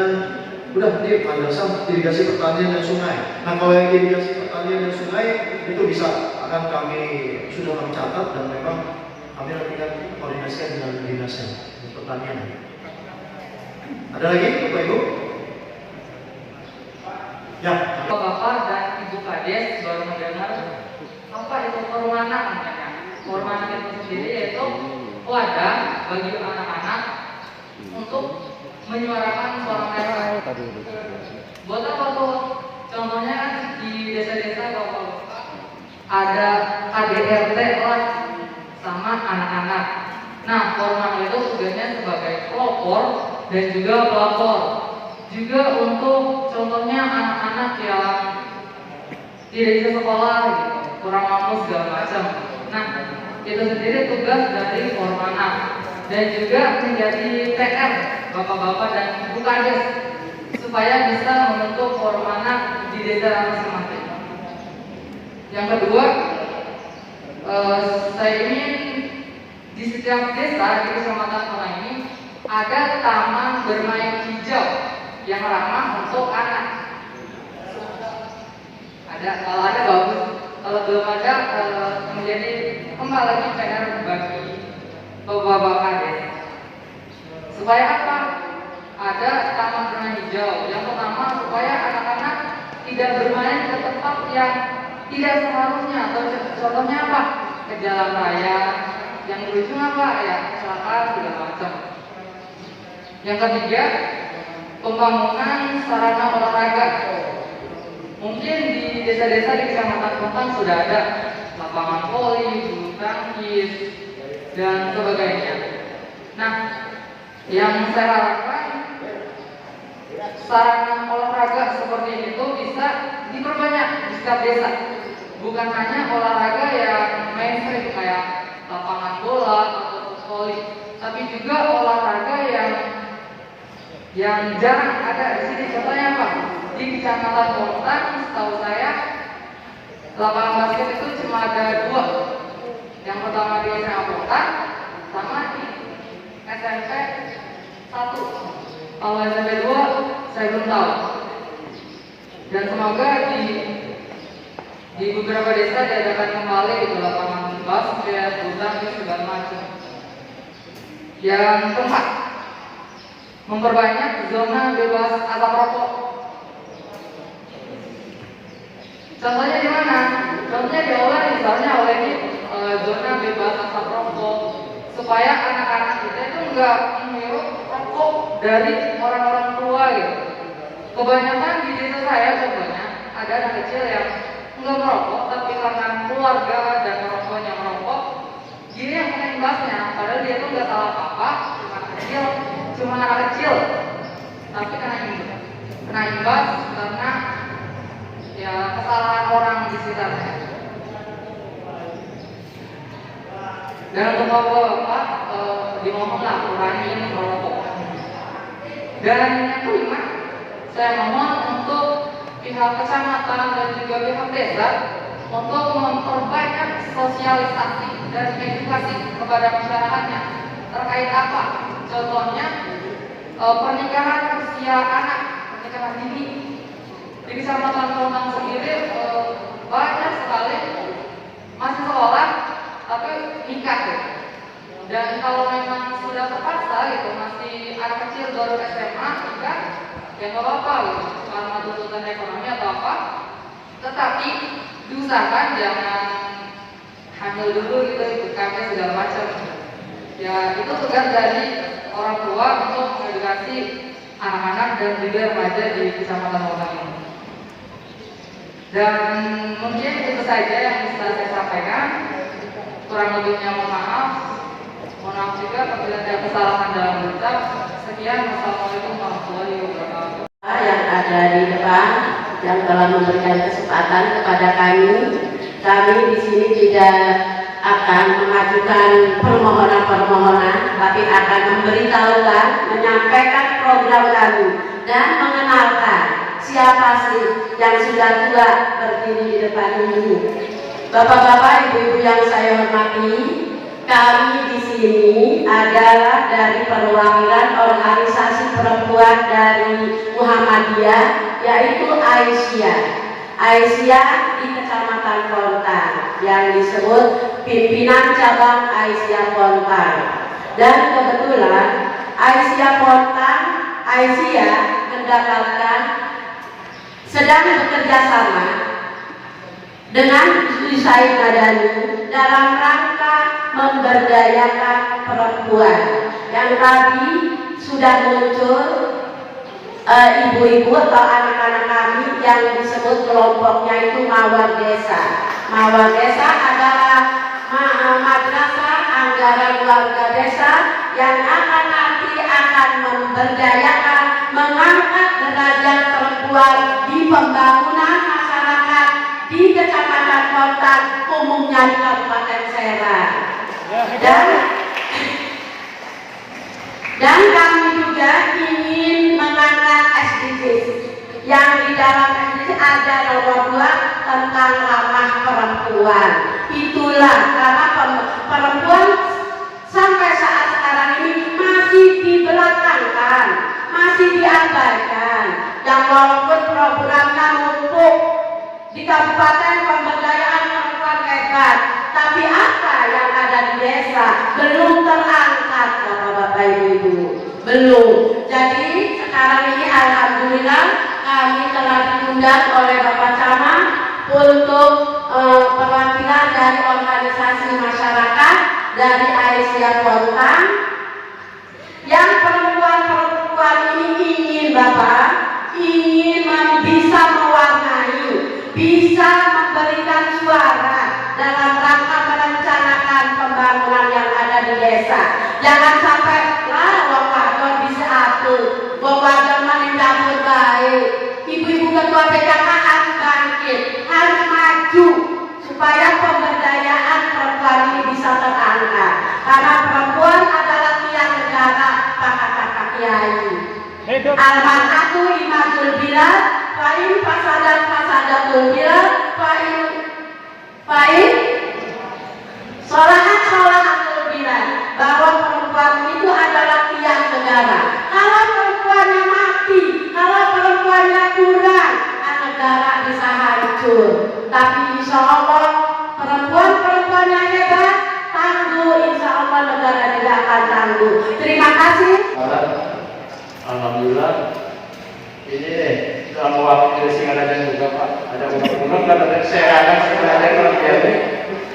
udah nih madrasah irigasi pertanian dan sungai. Nah kalau yang irigasi pertanian dan sungai itu bisa akan kami sudah kami catat dan memang kami nanti akan koordinasikan dengan dinasnya pertanian. Ada lagi Bapak Ibu? Ya. Bapak dan Ibu Kades baru mendengar apa itu Korwana namanya. Korwana itu sendiri yaitu wadah bagi anak-anak untuk menyuarakan suara mereka. Buat apa tuh? Contohnya kan di desa-desa kalau ada KDRT lah sama anak-anak. Nah, Korwana itu tugasnya sebagai pelopor dan juga pelapor. Juga untuk contohnya anak-anak yang tidak bisa sekolah gitu, kurang mampu segala macam. Nah, itu sendiri tugas dari Korwana dan juga menjadi PR bapak-bapak dan ibu kades supaya bisa membentuk Korwana di desa masing-masing. Yang kedua, saya ingin di setiap desa di kecamatan Kona ini ada taman bermain hijau yang ramah untuk anak. Ada, kalau ada bagus, kalau belum ada menjadi kembali lagi PR bagi bapak-bapak kades. Supaya apa? Ada taman bermain hijau. Yang pertama supaya anak-anak tidak bermain ke tempat yang tidak seharusnya. Atau contohnya apa? Ke jalan raya yang berujung apa ya? Kecelakaan segala macam. Yang ketiga, pembangunan sarana olahraga. Mungkin di desa-desa di Kecamatan Kontang sudah ada lapangan voli, bulu tangkis, dan sebagainya. Nah, yang saya harapkan sarana olahraga seperti itu bisa diperbanyak di setiap desa. Bukan hanya olahraga yang mainstream kayak lapangan bola atau voli, tapi juga olahraga yang jarang ada di sini. Contohnya apa? Di Kecamatan Kontang, setahu saya lapangan basket itu cuma ada 2. Yang pertama di SMA Kontang, sama di SMP 1. Kalau SMP 2 saya belum tahu. Dan semoga di beberapa desa diadakan kembali itu lapangan basket, bulu tangkis segala macam. Yang keempat, memperbanyak zona bebas asap rokok. Contohnya di mana? Contohnya di Aula, misalnya Aula ini zona bebas asap rokok, supaya anak-anak kita itu enggak menghirup rokok dari orang-orang tua gitu. Kebanyakan di desa saya contohnya ada anak kecil yang enggak merokok, tapi karena keluarga dan merokoknya merokok, dia yang kena imbasnya. Padahal dia tuh nggak salah apa-apa, cuma anak kecil, tapi kena imbas karena ya kesalahan orang di sekitarnya. Dan untuk bapak dimohonlah kurangi merokok. Dan yang kelima, saya mohon untuk pihak kecamatan dan juga pihak desa untuk memperbanyak sosialisasi dan edukasi kepada masyarakatnya terkait apa? Contohnya pernikahan usia anak, pernikahan dini. Di Kecamatan Kontang sendiri banyak sekali masih sekolah tapi nikah gitu. Dan kalau memang sudah terpaksa gitu, masih anak kecil baru SMA nikah, ya nggak apa-apa gitu, karena tuntutan ekonomi atau apa. Tetapi diusahakan jangan hamil dulu gitu, ikut KP segala macam. Ya itu tugas dari orang tua untuk mengedukasi anak-anak dan juga remaja di Kecamatan Wonang ini. Dan mungkin itu saja yang bisa saya sampaikan. Kurang lebihnya mohon maaf. Mohon maaf juga apabila ada kesalahan dalam berucap. Sekian, wassalamualaikum warahmatullahi wabarakatuh. Yang ada di depan yang telah memberikan kesempatan kepada kami. Kami di sini tidak akan mengajukan permohonan-permohonan, tapi akan memberitahukan, menyampaikan program kami dan mengenalkan siapa sih yang sudah tua berdiri di depan ini. Bapak-bapak, ibu-ibu yang saya hormati, kami di sini adalah dari perwakilan organisasi perempuan dari Muhammadiyah, yaitu Aisyah di Kecamatan Pontang yang disebut pimpinan cabang Aisyah Pontang. Dan kebetulan Aisyah mendapatkan sedang bekerja sama dengan Said Madani dalam rangka memberdayakan perempuan. Yang tadi sudah muncul ibu-ibu atau anak-anak kami yang disebut kelompoknya itu Mawar Desa. Mawar Desa adalah madrasah anggaran warga desa yang nanti akan memberdayakan, mengangkat derajat perempuan di pembangunan masyarakat di Kecamatan Pontang, umumnya di Kabupaten Serang. Dan kami juga ingin mengangkat SDGs yang di dalam SDGs ada nomor 2 tentang ramah perempuan. Itulah karena perempuan sampai saat sekarang ini masih dibelakangkan, masih diabaikan. Dan walaupun programnya mumpuk di Kabupaten Pemberdayaan Perempuan hebat, tapi apa yang ada di desa belum terangkat, bapak-bapak ibu-ibu, belum. Jadi sekarang ini alhamdulillah kami telah diundang oleh Bapak Camat untuk perwakilan dari organisasi masyarakat dari Aisyah Pontang yang perempuan-perempuan ini ingin Bapak, ingin bisa mewarnai, bisa memberikan suara dalam rangka merencanakan pembangunan yang ada di desa. Jangan sampai wong wadon bisa atur, wong wadon menindakkan baik. Ibu-ibu ketua PKK harus bangkit, harus maju supaya pemberdayaan perempuan ini bisa terangkat. Karena perempuan adalah tiang negara, kata Kiai. Al-mar'atu imadul bilad, fa'in fasadatul bilad, fa'in sholahatul bilad. Bahwa perempuan itu adalah tiang negara. Kalau perempuannya mati, kalau perempuannya kurang, negara bisa hancur. Tapi insya Allah perempuan yang hebat tangguh, insya Allah negara tidak akan tangguh. Terima kasih. Alhamdulillah ini dalam mewakili Singaraja juga Pak. Ada undang-undang, nggak ada serangan, ada kelebihan,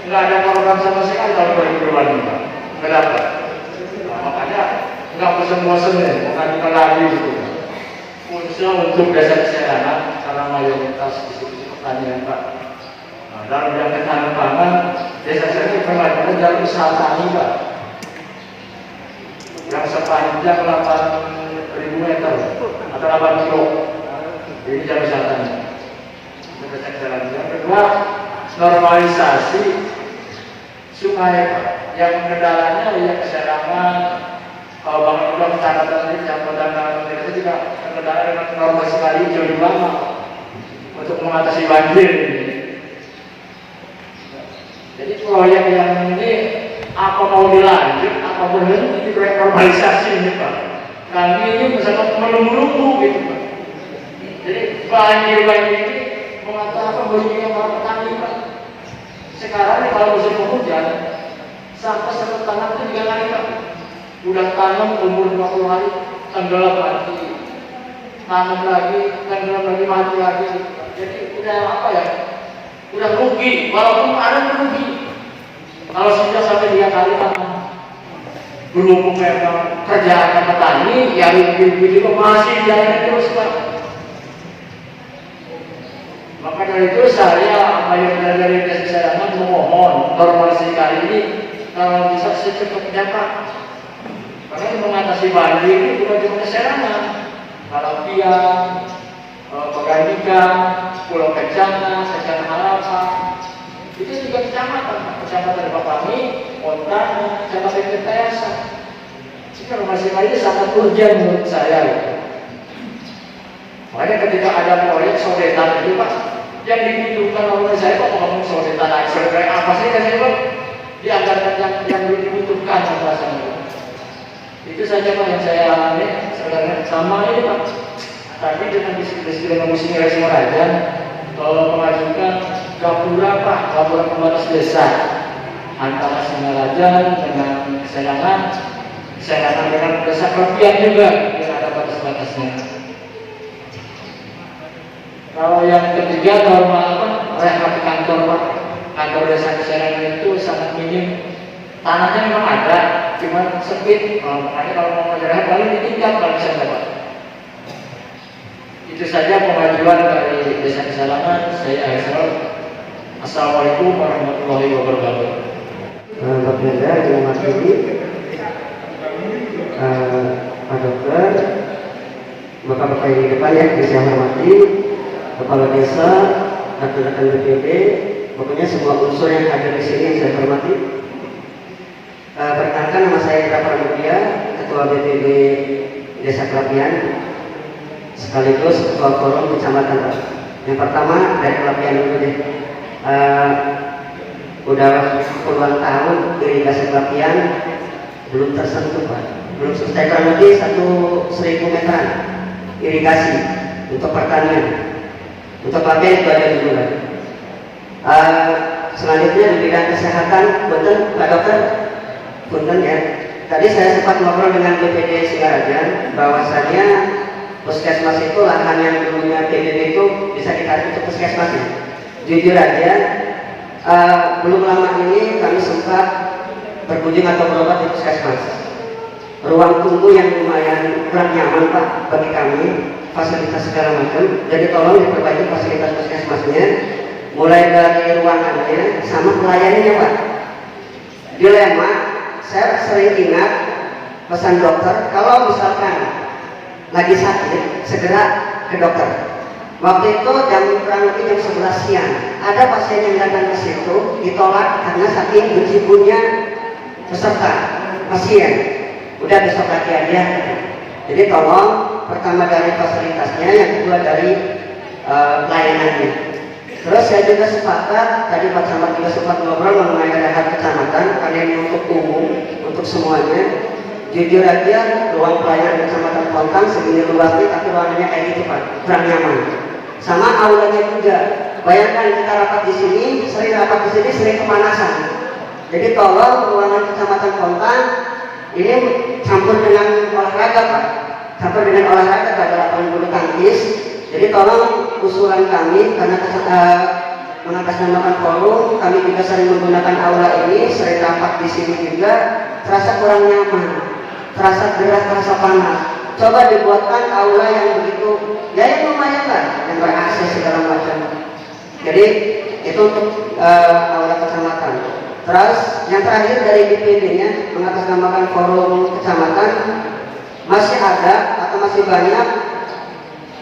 nggak ada program sama sekali tahun 2002 ini Pak. Kenapa? Nah, makanya nggak bosan-bosan nih, mengajukan lagi gitu. Khususnya untuk desa Serana karena mayoritas institusi pertanian Pak. Nah, dalam bidang ketahanan pangan, desa Serana mengajukan jalur usaha tani Pak, yang sepanjang 8.000 meter atau 8 kilo. Ini jalur usaha tani. Yang kedua, normalisasi sungai Pak. Yang kendalanya ya keserangan, kalau bangun udah catatan ini yang pada desa juga kendala dengan normalisasi kali jauh lama untuk mengatasi banjir ini. Jadi proyek yang ini apa mau dilanjut, apa berhenti di proyek normalisasi ini Pak. Kami ini misalnya menunggu gitu Pak. Jadi banjir ini mengatakan begini para petani Pak. Sekarang ini kalau musim penghujan sampai satu tanam itu 3 hari Pak. Udah tanam umur 50 hari, tenggelam mati. Tanam lagi, tenggelam lagi, mati lagi. Jadi udah apa ya? Udah rugi, walaupun ada rugi. Kalau sudah sampai 3 kali belum memang kerjaan petani, yang ibu-ibu masih jalan terus Pak. Maka dari itu saya dari desa Serangan memohon normalisasi kali ini kalau bisa secepatnya Pak. Karena mengatasi banjir ini bukan cuma Serangan, Kalapian, Pegandikan, Pulau Kencana, Secara Harapan, itu juga kecamatan Papami, Montana, kecamatan Ketayasa. Jadi normalisasi kali ini sangat urgent menurut saya. Makanya ketika ada proyek sodetan itu Pak, yang dibutuhkan oleh saya kok ngomong sodetan aja, sodetan apa sih kan saya Pak? Dianggarkan yang dibutuhkan rasanya. Itu saja Pak yang saya alami. Sebenarnya sama ini Pak. Tadi dengan diskusi dengan Musim Raja mengajukan gapura Pak, gapura pembatas desa antara Singarajan dengan Serangan dengan desa Kelebihan juga yang ada batas-batasnya. Kalau yang ketiga normal apa? Rehab kantor Pak. Kantor desa Serangan itu sangat minim. Tanahnya memang ada, cuma sempit. Makanya kalau mau rehab paling ditingkat kalau bisa Pak. Itu saja pengajuan dari desa Serangan. Saya Aisal. Assalamualaikum warahmatullahi wabarakatuh. Bapak Benda, terima kasih. Pak Dokter, Bapak-Bapak yang di depan ya, yang saya hormati, Kepala Desa, rekan-rekan BPD, pokoknya semua unsur yang hadir di sini yang saya hormati. Perkenalkan, nama saya Indra Pramudia, Ketua BPD Desa Kelapian, sekaligus Ketua Forum Kecamatan. Yang pertama dari Kelapian dulu deh. Udah puluhan tahun irigasi Kelapian belum tersentuh Pak. Belum selesai, kurang lebih 1.000 meteran irigasi untuk pertanian. Untuk Kelapian itu ada dulu kan. Selanjutnya di bidang kesehatan, punten Pak Dokter, punten ya. Tadi saya sempat ngobrol dengan BPD Singarajan bahwasanya puskesmas itu lahan yang dulunya PBB itu bisa ditarik untuk puskesmasnya. Jujur aja, belum lama ini kami sempat berkunjung atau berobat di puskesmas. Ruang tunggu yang lumayan kurang nyaman Pak bagi kami, fasilitas segala macam. Jadi tolong diperbaiki fasilitas puskesmasnya, mulai dari ruangannya sama pelayanannya Pak. Dilema, saya sering ingat pesan dokter, kalau misalkan lagi sakit, segera ke dokter. Waktu itu jam kurang lebih jam 11 siang, ada pasien yang datang ke situ ditolak karena saking berjibunya peserta pasien. Udah besok lagi aja. Jadi tolong, pertama dari fasilitasnya, yang kedua dari pelayanannya. Terus saya juga sepakat, tadi Pak Camat juga sempat ngobrol mengenai rehab kecamatan, karena ini untuk umum, untuk semuanya. Jujur aja, ruang pelayanan Kecamatan Pontang segini luasnya, tapi ruangannya kayak gitu Pak, kurang nyaman. Sama aulanya juga. Bayangkan kita rapat di sini, sering kepanasan. Jadi tolong ruangan Kecamatan Pontang ini campur dengan olahraga Pak, campur dengan olahraga pada lapangan bulu tangkis. Jadi tolong usulan kami, karena mengatasnamakan forum, kami juga sering menggunakan aula ini, sering rapat di sini juga, terasa kurang nyaman, terasa gerah, terasa panas. Coba dibuatkan aula yang begitu, ya yang lumayan lah, yang berakses segala macam. Jadi itu untuk aula kecamatan. Terus yang terakhir dari BPD-nya, mengatasnamakan forum kecamatan, masih ada atau masih banyak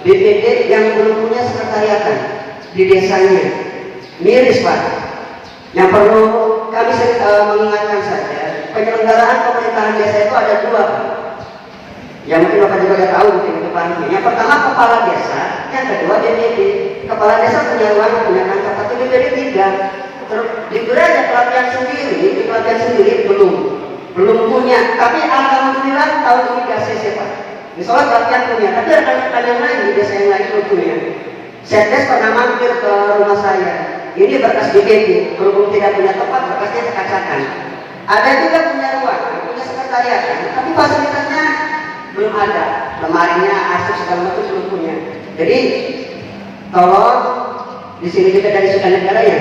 BPD yang belum punya sekretariatan di desanya. Miris Pak. Yang perlu kami mengingatkan saja, penyelenggaraan pemerintahan desa itu ada 2 Pak. Yang mungkin Bapak juga sudah tahu mungkin ke depan. Yang pertama kepala desa, yang kedua BPD. Kepala desa punya ruang, punya kantor, tapi BPD tidak. Terus di Kelapian sendiri belum punya. Tapi alhamdulillah tahun ini ACC Pak. Misalnya Kelapian punya, tapi rekan-rekan yang lain di desa yang lain belum punya. Setdes pernah mampir ke rumah saya. Ini berkas BPD, berhubung tidak punya tempat, berkasnya terkacakan. Ada juga punya ruang, punya sekretariat, tapi fasilitasnya belum ada. Lemarinya, arsip segala macam belum punya. Jadi tolong di sini juga dari Sukanegara ya,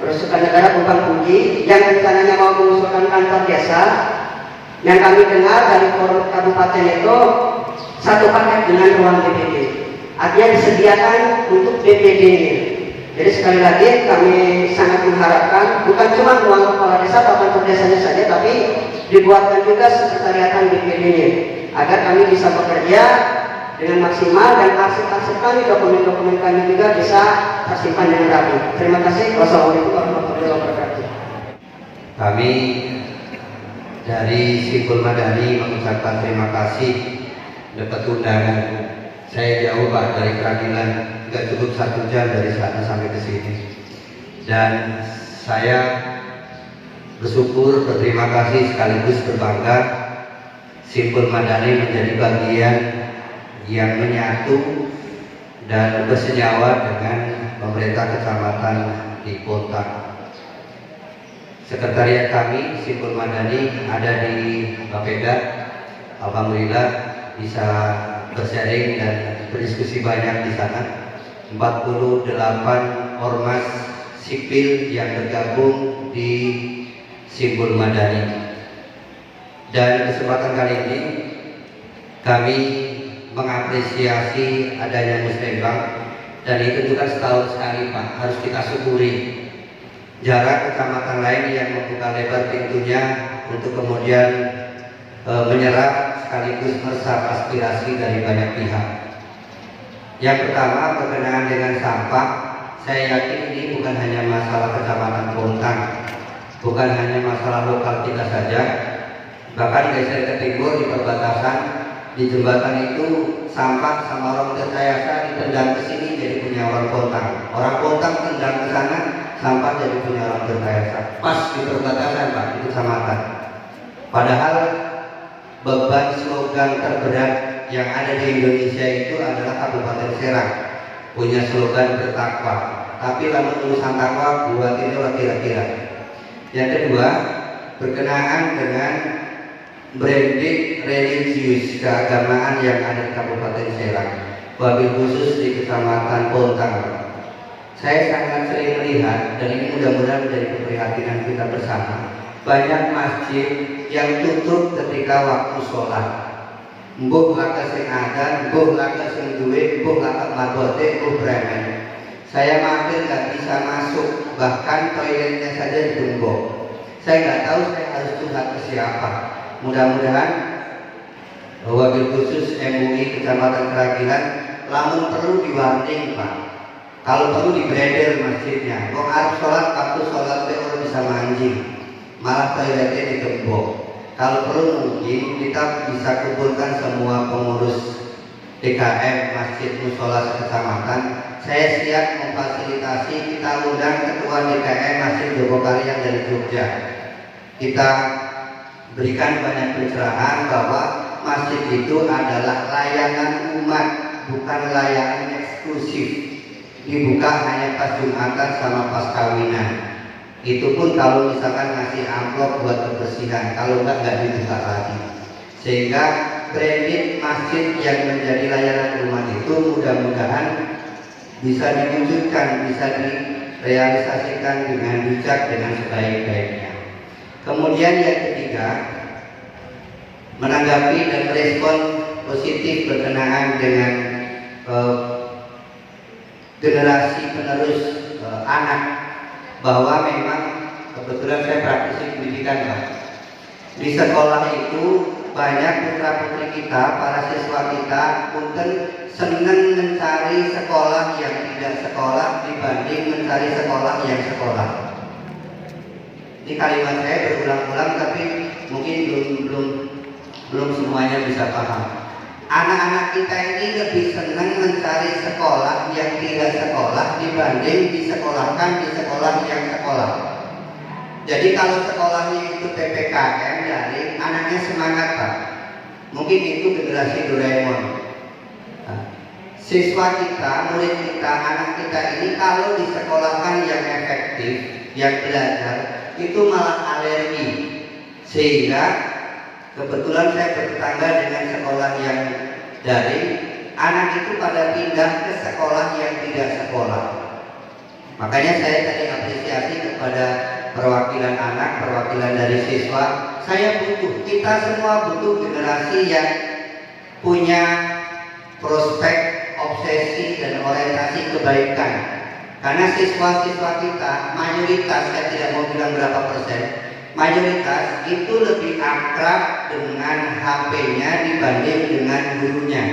Berusaha negara bukan Puji yang rencananya mau mengusulkan kantor desa. Yang kami dengar dari forum kabupaten itu satu paket dengan ruang BPD. Artinya disediakan untuk BPD-nya. Jadi sekali lagi kami sangat mengharapkan bukan cuma ruang kepala desa atau kantor desanya saja, tapi dibuatkan juga sekretariatan BPD-nya agar kami bisa bekerja dengan maksimal dan arsip-arsip kami, dokumen-dokumen kami juga bisa tersimpan dengan rapi. Terima kasih. Wassalamualaikum warahmatullahi wabarakatuh. Kami dari Simpul Madani mengucapkan terima kasih dapat undangan. Saya jauh Pak dari Keragilan, nggak cukup 1 jam dari sana sampai ke sini. Dan saya bersyukur, berterima kasih sekaligus berbangga Simpul Madani menjadi bagian yang menyatu dan bersenyawa dengan pemerintah kecamatan di Pontang. Sekretariat kami Simpul Madani ada di Bapeda. Alhamdulillah bisa bersharing dan berdiskusi banyak di sana. 48 ormas sipil yang bergabung di Simpul Madani. Dan kesempatan kali ini kami mengapresiasi adanya Musrembang, dan itu juga setahun sekali Pak, harus kita syukuri. Jarak kecamatan lain yang membuka lebar pintunya untuk kemudian menyerap sekaligus meresap aspirasi dari banyak pihak. Yang pertama, berkenaan dengan sampah, saya yakin ini bukan hanya masalah kecamatan Pontang, bukan hanya masalah lokal kita saja, bahkan geser ke timur di perbatasan, di jembatan itu sampah sama orang Tirtayasa ditendang ke sini jadi punya orang Pontang. Orang Pontang tendang ke sana, sampah jadi punya orang Tirtayasa. Pas di perbatasan Pak, di kecamatan. Padahal beban slogan terberat yang ada di Indonesia itu adalah Kabupaten Serang punya slogan bertakwa. Tapi lalu urusan takwa buat ini kira-kira. Yang kedua, berkenaan dengan branding religius keagamaan yang ada di Kabupaten Serang, wabil khusus di Kecamatan Pontang. Saya sangat sering melihat, dan ini mudah-mudahan menjadi keprihatinan kita bersama, banyak masjid yang tutup ketika waktu sholat. Mbuh laka sing adan, mbuh laka sing duwe, mbuh laka mabote, mbuh bremen. Saya mampir nggak bisa masuk, bahkan toiletnya saja digembok. Saya nggak tahu saya harus curhat ke siapa. Mudah-mudahan wabil khusus MUI Kecamatan Keragilan lamun perlu diwarning Pak. Kalau perlu dibreder masjidnya. Kok harus sholat, waktu sholat orang bisa mancing, malah toiletnya digembok. Kalau perlu mungkin kita bisa kumpulkan semua pengurus DKM Masjid Musola sekecamatan. Saya siap memfasilitasi, kita undang ketua DKM Masjid Jogokarian dari Jogja. Kita berikan banyak pencerahan bahwa masjid itu adalah layanan umat, bukan layanan eksklusif. Dibuka hanya pas Jumatan sama pas kawinan. Itu pun kalau misalkan ngasih amplop buat kebersihan, kalau enggak dibuka lagi. Sehingga branding masjid yang menjadi layanan umat itu mudah-mudahan bisa diwujudkan, bisa direalisasikan dengan bijak, dengan sebaik-baiknya. Kemudian yang ketiga, menanggapi dan merespon positif berkenaan dengan generasi penerus anak, bahwa memang kebetulan saya praktisi pendidikan Pak. Di sekolah itu banyak putra-putri kita, para siswa kita punten senang mencari sekolah yang tidak sekolah dibanding mencari sekolah yang sekolah. Ini kalimat saya berulang-ulang, tapi mungkin belum semuanya bisa paham. Anak-anak kita ini lebih senang mencari sekolah yang tidak sekolah dibanding disekolahkan di sekolah yang sekolah. Jadi kalau sekolahnya itu PPKM daring, anaknya semangat Pak. Mungkin itu generasi Doraemon. Siswa kita, murid kita, anak kita ini kalau disekolahkan yang efektif, yang belajar, itu malah alergi. Sehingga kebetulan saya bertetangga dengan sekolah yang daring, anak itu pada pindah ke sekolah yang tidak sekolah. Makanya saya tadi apresiasi kepada perwakilan anak, perwakilan dari siswa. Saya butuh, kita semua butuh generasi yang punya prospek, obsesi, dan orientasi kebaikan. Karena siswa-siswa kita, mayoritas, saya tidak mau bilang berapa persen, mayoritas itu lebih akrab dengan HP-nya dibanding dengan gurunya.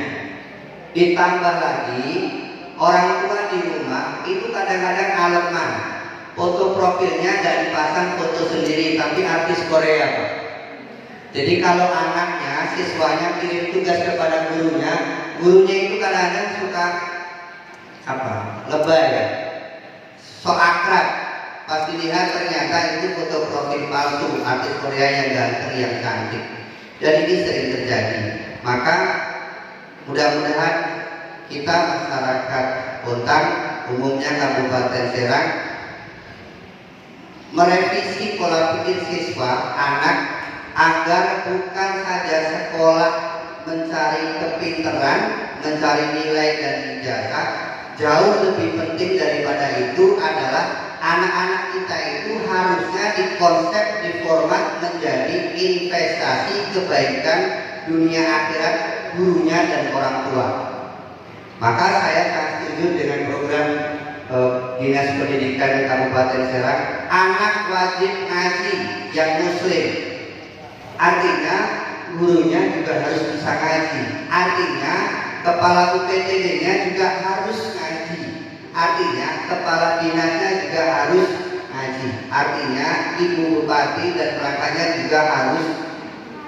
Ditambah lagi, orang tua di rumah itu kadang-kadang aleman. Foto profilnya gak dipasang foto sendiri, tapi artis Korea, Pak. Jadi kalau anaknya, siswanya kirim tugas kepada gurunya, gurunya itu kadang-kadang suka lebay ya, so akrab. Pas dilihat ternyata itu foto profil palsu artis Korea yang ganteng, yang cantik. Dan ini sering terjadi. Maka mudah-mudahan kita masyarakat Bontang, umumnya Kabupaten Serang, merevisi pola pikir siswa anak agar bukan saja sekolah mencari kepintaran, mencari nilai dan ijazah. Jauh lebih penting daripada itu adalah anak-anak kita itu harusnya dikonsep, diformat menjadi investasi kebaikan dunia akhirat gurunya dan orang tua. Maka saya sangat setuju dengan program Dinas Pendidikan Kabupaten Serang, anak wajib ngaji yang muslim. Artinya gurunya juga harus bisa ngaji. Artinya kepala UPTD-nya juga harus ngaji. Artinya kepala dinasnya juga harus ngaji. Artinya ibu bupati dan perangkatnya juga harus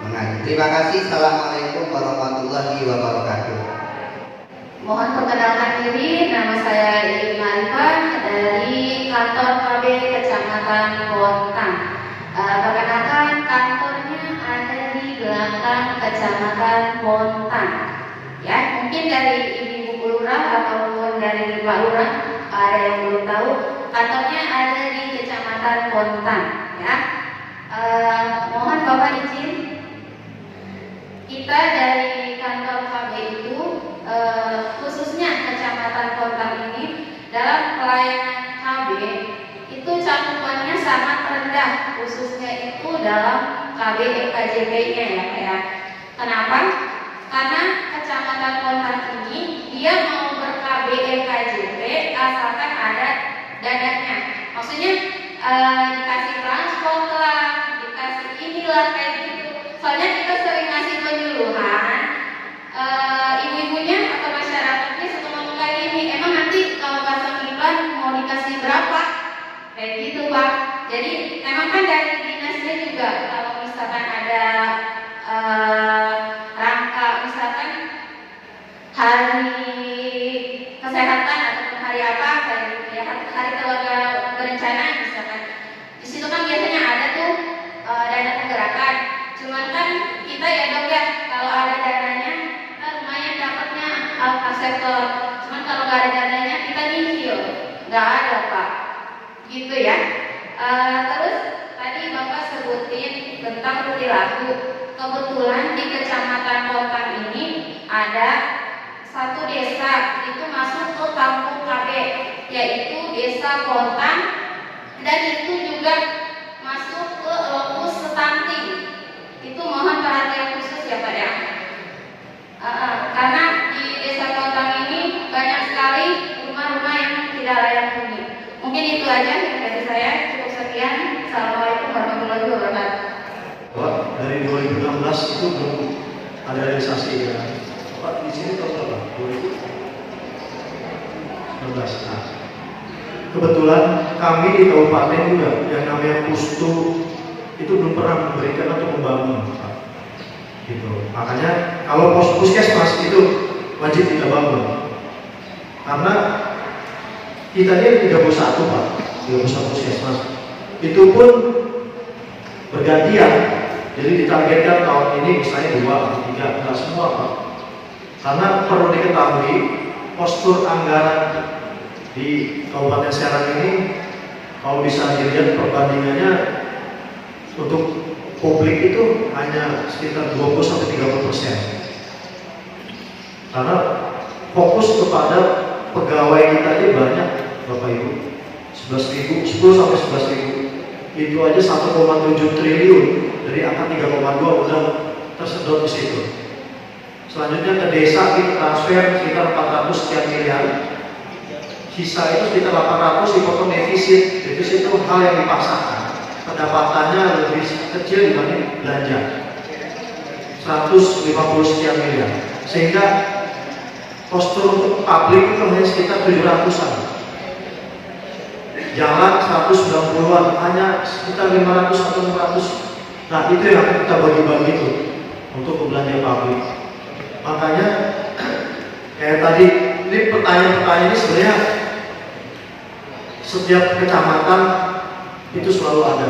mengaji. Terima kasih. Assalamualaikum warahmatullahi wabarakatuh. Mohon perkenalkan diri, nama saya Ibu Marifah dari kantor KB Kecamatan Bontang. Perkenalkan, kantornya ada di belakang Kecamatan Bontang. Ya, mungkin dari Ibu Lurah ataupun dari Pak Lurah ada yang belum tahu, kantornya ada di Kecamatan Bontang. Ya, mohon Bapak izin, kita dari kantor KB itu khususnya Kecamatan Bontang ini dalam pelayanan KB itu cakupannya sangat rendah, khususnya itu dalam KB EKJP-nya ya Pak ya. Kenapa? Karena Kecamatan Bontang ini dia mau ber-KB EKJP asalkan ada dananya. Maksudnya dikasih transport lah, dikasih inilah kayak gitu. Soalnya kita sering ngasih penyuluhan, ibu-ibunya atau masyarakatnya suka ngomong kayak gini, emang nanti kalau pasang iklan mau dikasih berapa? Kayak gitu Pak. Jadi memang kan dari dinasnya juga kalau misalkan ada rangka misalkan hari kesehatan ataupun hari apa, hari keluarga berencana misalkan, di situ kan biasanya ada tuh dana penggerakan. Cuman kan kita ya dok ya, kalau ada dananya kan lumayan dapatnya alfa sektor. Cuman kalau nggak ada dananya kita nihil, nggak ada Pak. Gitu ya. Terus tadi Bapak sebutin tentang perilaku. Kebetulan di Kecamatan Bontang ini ada satu desa itu masuk ke kampung KB, yaitu Desa Bontang, dan itu juga masuk ke lokus stunting. Itu mohon perhatian khusus ya Pak ya. Karena di Desa Bontang ini banyak sekali rumah-rumah yang tidak layak huni. Mungkin itu aja dari saya. Cukup sekian. Assalamualaikum warahmatullahi wabarakatuh. Pak, dari 2016 itu belum ada realisasi ya. Pak, di sini tahun berapa? 2019. Nah, kebetulan kami di kabupaten juga yang namanya Pustu itu belum pernah memberikan atau membangun, Pak. Gitu. Makanya kalau puskesmas itu wajib kita bangun. Karena kita ini 31 Pak, 31 puskesmas. Itu pun bergantian. Jadi ditargetkan tahun ini misalnya 2 atau 3, enggak semua Pak. Karena perlu diketahui postur anggaran di Kabupaten Serang ini kalau bisa dilihat perbandingannya untuk publik itu hanya sekitar 20-30%. Karena fokus kepada pegawai kita ini banyak Bapak Ibu. 10 sampai 11.000. Itu aja 1,7 triliun dari angka 3,2 udah tersedot di situ. Selanjutnya ke desa kita transfer sekitar 400 sekian miliar. Sisa itu sekitar 800 dipotong defisit. Defisit itu hal yang dipaksakan. Pendapatannya lebih kecil dibanding belanja. 150 sekian miliar. Sehingga postur untuk publik itu hanya sekitar 700-an. Jalan 190-an, hanya sekitar 500 atau 600. Nah itu yang akan kita bagi-bagi itu untuk belanja publik. Makanya kayak tadi, ini pertanyaan-pertanyaan ini sebenarnya setiap kecamatan itu selalu ada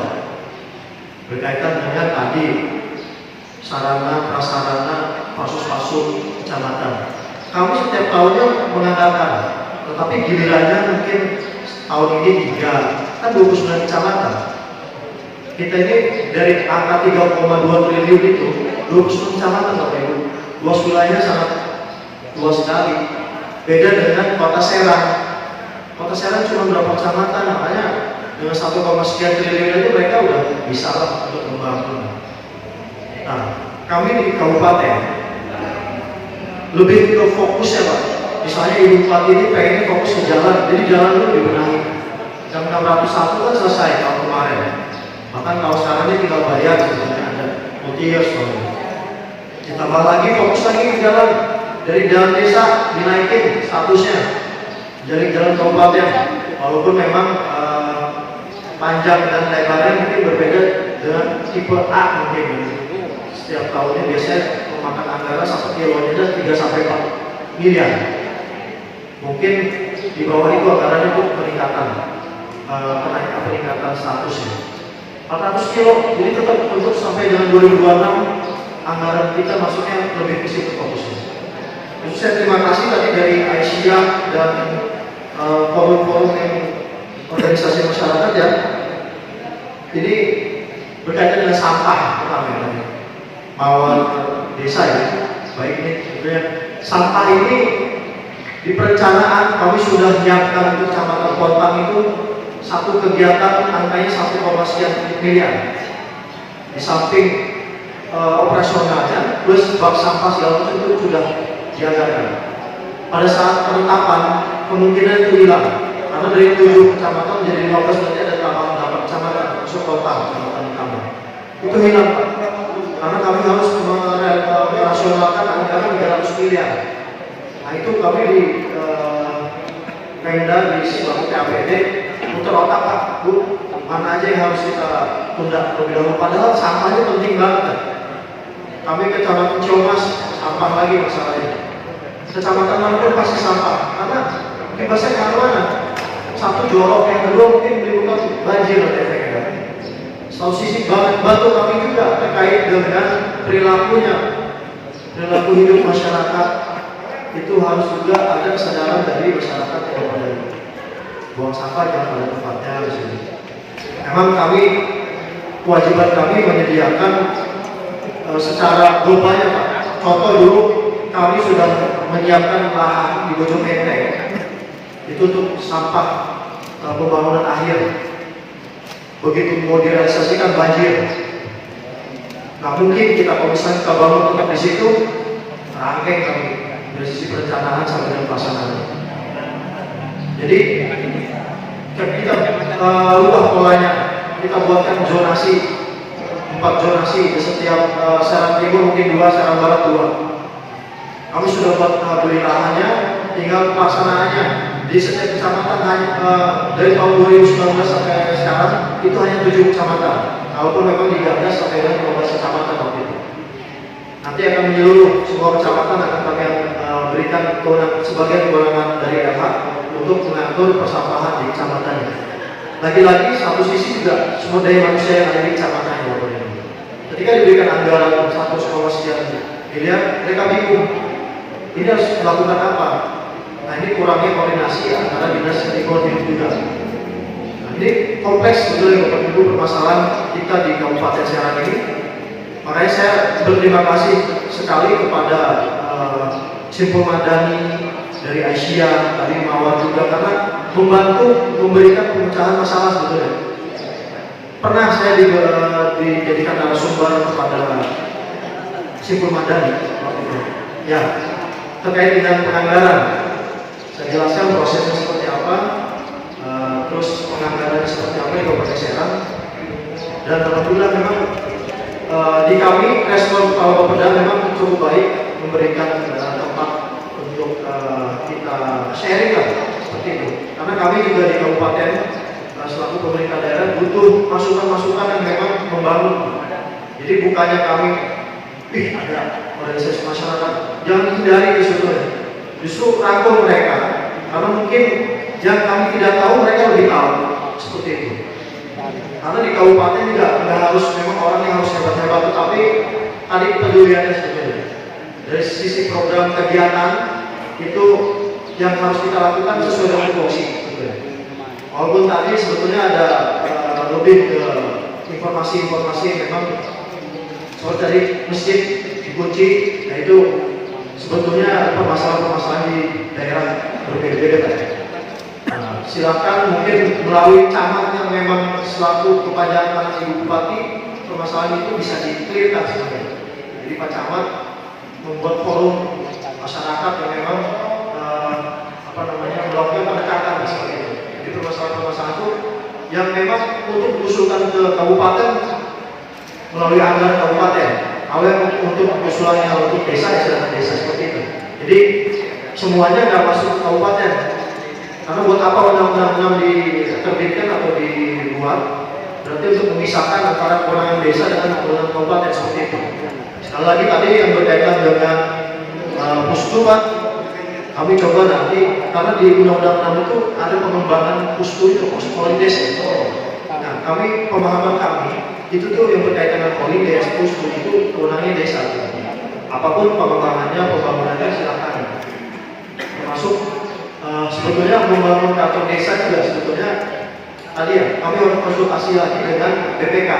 berkaitan dengan tadi sarana, prasarana, pasus-pasus kecamatan. Kami setiap tahunnya menganggarkan, tetapi gilirannya mungkin tahun ini 3, kan 29 kecamatan. Kita ini dari angka 3,2 triliun itu 29 kecamatan Bapak Ibu. Luas wilayahnya sangat luas sekali. Beda dengan Kota Serang. Kota Serang cuma berapa kecamatan, makanya dengan 1, sekian triliun itu mereka udah bisa lah untuk membangun. Nah, kami di kabupaten lebih ke fokus ya Pak. Misalnya Ibu Bupati ini pengen fokus ke jalan, jadi jalan itu dibenahi. Jam 601 kan selesai tahun kemarin. Bahkan kalau sekarang ini tinggal bayar sebenarnya ada multi-year soalnya. Ditambah lagi fokus lagi ke jalan, dari jalan desa dinaikin statusnya jadi jalan kabupaten, walaupun memang panjang dan lebarnya mungkin berbeda dengan tipe A mungkin. Setiap tahunnya biasanya memakan anggaran 1 kilometer 3 sampai 4 miliar. Mungkin di bawah itu anggarannya itu peningkatan statusnya. 400 kilo, jadi tetap untuk sampai dengan 2026 anggaran kita masuknya lebih ke situ fokusnya. Jadi saya terima kasih tadi dari Aisyah dan forum-forum yang organisasi masyarakat ya. Jadi berkaitan dengan sampah pertama tadi. Mawar desa ya, baik ini sebenarnya sampah ini di perencanaan kami sudah menyiapkan untuk Kecamatan Pontang itu satu kegiatan angkanya 1, sekian miliar. Di samping operasionalnya plus bak sampah segala macam itu sudah dianggarkan. Pada saat penetapan kemungkinan itu hilang karena dari 7 kecamatan menjadi 15 berarti ada 8 kecamatan masuk kota kecamatan tambah. Itu hilang Pak. Karena kami harus merasionalkan anggaran 300 miliar. Nah itu kami di Pemda di selaku TAPD muter otak Pak, Bu, mana aja yang harus kita tunda terlebih dahulu. Padahal sampahnya penting banget. Kami ke Kecamatan Ciamas, sampah lagi masalahnya. Kecamatan Lampung pasti sampah, karena bebasnya kemana-mana. Satu jorok, yang kedua mungkin menimbulkan banjir atau efeknya. Satu sisi bantu kami juga terkait dengan perilakunya, perilaku hidup masyarakat itu harus juga ada kesadaran dari masyarakat yang pada buang sampah yang pada tempatnya di sini. Memang kami kewajiban kami menyediakan secara globalnya Pak. Contoh dulu kami sudah menyiapkan lahan di Bojonegoro itu untuk sampah pembangunan akhir. Begitu mau direalisasikan banjir. Nah mungkin kita kalau misalnya kita bangun tetap di situ, rangkeng kami dari sisi perencanaan sampai dengan pelaksanaan. Jadi kita ubah polanya, kita buatkan zonasi, 4 zonasi di setiap Serang Timur mungkin 2, Serang Barat 2. Kami sudah buat beli lahannya, tinggal pelaksanaannya. Di setiap kecamatan hanya dari tahun 2019 sampai sekarang itu hanya 7 kecamatan. Walaupun memang digagas sampai dengan 15 kecamatan waktu itu. Nanti akan menyeluruh semua kecamatan akan kami berikan sebagian kewenangan dari LH untuk mengatur persampahan di kecamatannya. Lagi-lagi satu sisi juga sumber daya manusia yang ada di kecamatannya. Ketika diberikan anggaran 1, sekian miliar, mereka bingung. Ini harus melakukan apa? Nah ini kurangnya koordinasi antara dinas lingkungan hidup juga. Nah ini kompleks sebetulnya Bapak Ibu permasalahan kita di Kabupaten Serang ini. Makanya saya berterima kasih sekali kepada Simpul Madani dari Aisyah, tadi Mawar juga karena membantu memberikan pemecahan masalah sebetulnya. Pernah saya dijadikan narasumber kepada Simpul Madani waktu itu. Ya, terkait dengan penganggaran. Saya jelaskan prosesnya seperti apa, terus penganggarannya seperti apa di Kabupaten Serang. Dan alhamdulillah memang di kami respon Kepala Bapeda memang cukup baik, memberikan tempat untuk kita sharing lah seperti itu. Karena kami juga di kabupaten selaku pemerintah daerah butuh masukan-masukan yang memang membangun. Jadi bukannya kami, ada organisasi masyarakat, jangan hindari itu sebetulnya. Justru rangkul mereka, karena mungkin yang kami tidak tahu mereka lebih tahu seperti itu. Karena di kabupaten juga nggak harus memang orang yang harus hebat-hebat, tetapi tadi kepeduliannya sebetulnya. Dari sisi program kegiatan itu yang harus kita lakukan sesuai dengan tupoksi. Walaupun tadi sebetulnya ada lebih ke informasi-informasi yang memang soal dari masjid dikunci, nah itu sebetulnya permasalahan-permasalahan di daerah berbeda-beda. Silakan mungkin melalui camat yang memang selaku kepanjangan tangan Ibu Bupati, permasalahan itu bisa di-clearkan sebenarnya. Jadi Pak Camat membuat forum masyarakat yang memang melakukan pendekatan seperti itu. Jadi permasalahan-permasalahan itu yang memang untuk diusulkan ke kabupaten melalui anggaran kabupaten. Kalau yang untuk usulannya untuk desa, ya silakan desa seperti itu. Jadi semuanya nggak masuk ke kabupaten. Karena buat apa undang-undang diterbitkan atau dibuat? Berarti untuk memisahkan antara kewenangan desa dengan kewenangan kabupaten seperti itu. Sekali lagi tadi yang berkaitan dengan Pusdu, Pak, kami coba nanti, karena di undang-undang 6 itu ada pengembangan Pusdu itu, Polides. Nah, pemahaman kami itu tuh yang berkaitan dengan Polides, Pusdu itu kewenangannya desa. Apapun pengembangannya, pembangunannya silakan. Termasuk sebetulnya membangun kantor desa juga sebetulnya tadi ya, kami harus konsultasi lagi dengan BPK.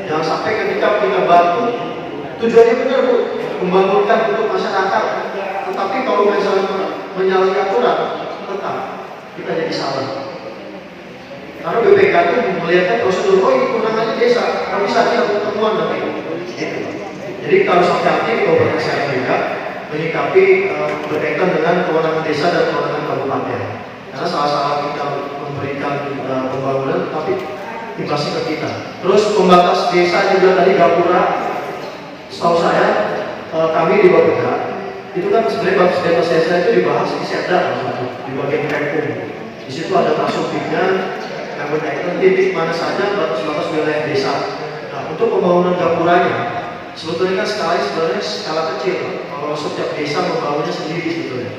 Jangan sampai ketika kita bantu tujuannya benar Bu, membangunkan untuk masyarakat, tetapi kalau misalnya menyalahi aturan tetap kita jadi salah. Karena BPK itu melihatnya prosedur, oh ini kewenangannya desa, kami saja pertemuan nanti. Jadi kita harus hati-hati di Kabupaten Serang juga menyikapi berkaitan dengan kewenangan desa dan kewenangan kabupaten. Karena salah-salah kita memberikan pembangunan, tapi imbasnya ke kita. Terus pembatas desa juga tadi Gapura, setahu saya kami di Bapeda itu kan sebenarnya batas desa itu dibahas di Setda, di bagian Kempung. Di situ ada tasubiknya yang berkaitan titik mana saja batas-batas wilayah desa. Nah, untuk pembangunan Gapuranya sebetulnya kan sebenarnya skala kecil. Kalau setiap desa membangunnya sendiri sebetulnya.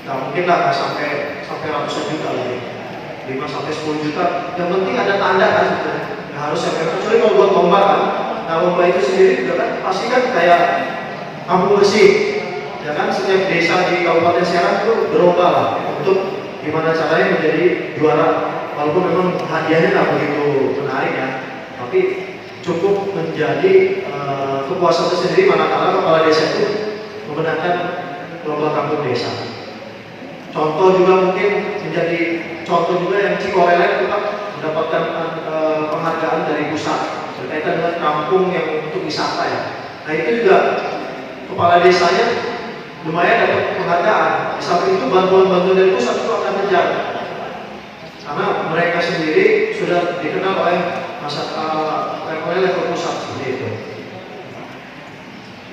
Nah, mungkin lah sampai ratusan juta lagi, 5-10 juta. Yang penting ada tanda kan sebetulnya. Nggak harus sampai kecuali kalau buat lomba kan. Nah, lomba itu sendiri juga kan pasti kan kayak kampung bersih. Ya kan, setiap desa di Kabupaten Serang itu berlomba lah untuk gimana caranya menjadi juara. Walaupun memang hadiahnya nggak begitu menarik ya, tapi cukup menjadi kepuasan tersendiri manakala kepala desa itu memenangkan lomba kampung desa. Contoh juga mungkin menjadi contoh juga yang Cikorelek mendapatkan penghargaan dari pusat berkaitan dengan kampung yang untuk wisata ya. Nah itu juga kepala desanya lumayan dapat penghargaan. Di samping itu bantuan-bantuan dari pusat itu akan menjaga. Karena mereka sendiri sudah dikenal oleh level pusat seperti itu.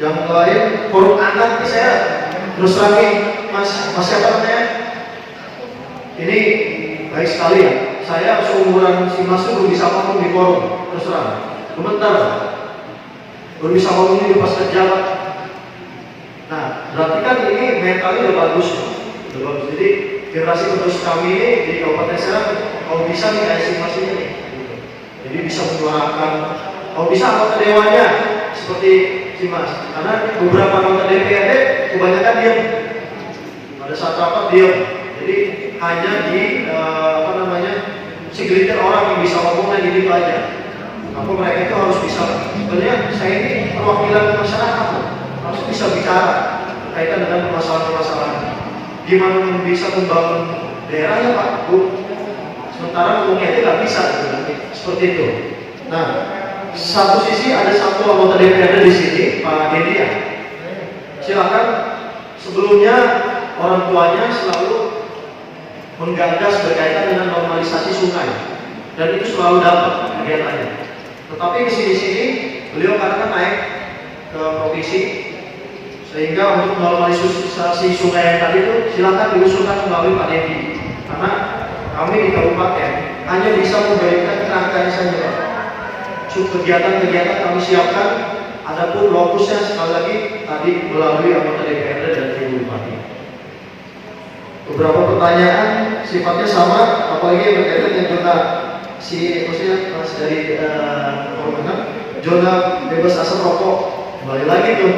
Yang lain, forum anak ini saya terus lagi mas siapa namanya? Ini baik sekali ya. Saya seumuran si Mas belum bisa ngomong di forum terus terang. Komentar belum bisa ngomong ini pas kerja. Nah, berarti kan ini mentalnya udah bagus. Jadi generasi penerus kami ini di Kabupaten Serang kalau bisa nih kayak si Mas ini nih. Jadi bisa menyuarakan, kalau bisa anggota dewanya seperti si Mas. Karena beberapa anggota DPRD kebanyakan diam. Pada saat rapat diam. Jadi hanya di segelintir orang yang bisa ngomong dan gitu aja. Apa mereka itu harus bisa. Sebenarnya saya ini perwakilan masyarakat, harus bisa bicara berkaitan dengan permasalahan-permasalahan. Gimana bisa membangun daerahnya Pak, Bu. Sementara umumnya itu nggak bisa seperti itu. Nah, satu sisi ada satu anggota DPRD di sini, Pak Delia. Silakan. Sebelumnya orang tuanya selalu menggagas berkaitan dengan normalisasi sungai, dan itu selalu dapat kegiatannya. Tetapi di sini beliau karena naik ke provinsi, sehingga untuk normalisasi sungai yang tadi itu silakan diusulkan melalui Pak Dendi, karena kami di kabupaten hanya bisa memberikan kerangkanya saja Pak. Kegiatan-kegiatan kami siapkan, adapun lokusnya sekali lagi tadi melalui anggota DPRD dan Ibu Bupati. Beberapa pertanyaan sifatnya sama, apalagi berkaitan dengan zona maksudnya dari zona bebas asap rokok. Kembali lagi tuh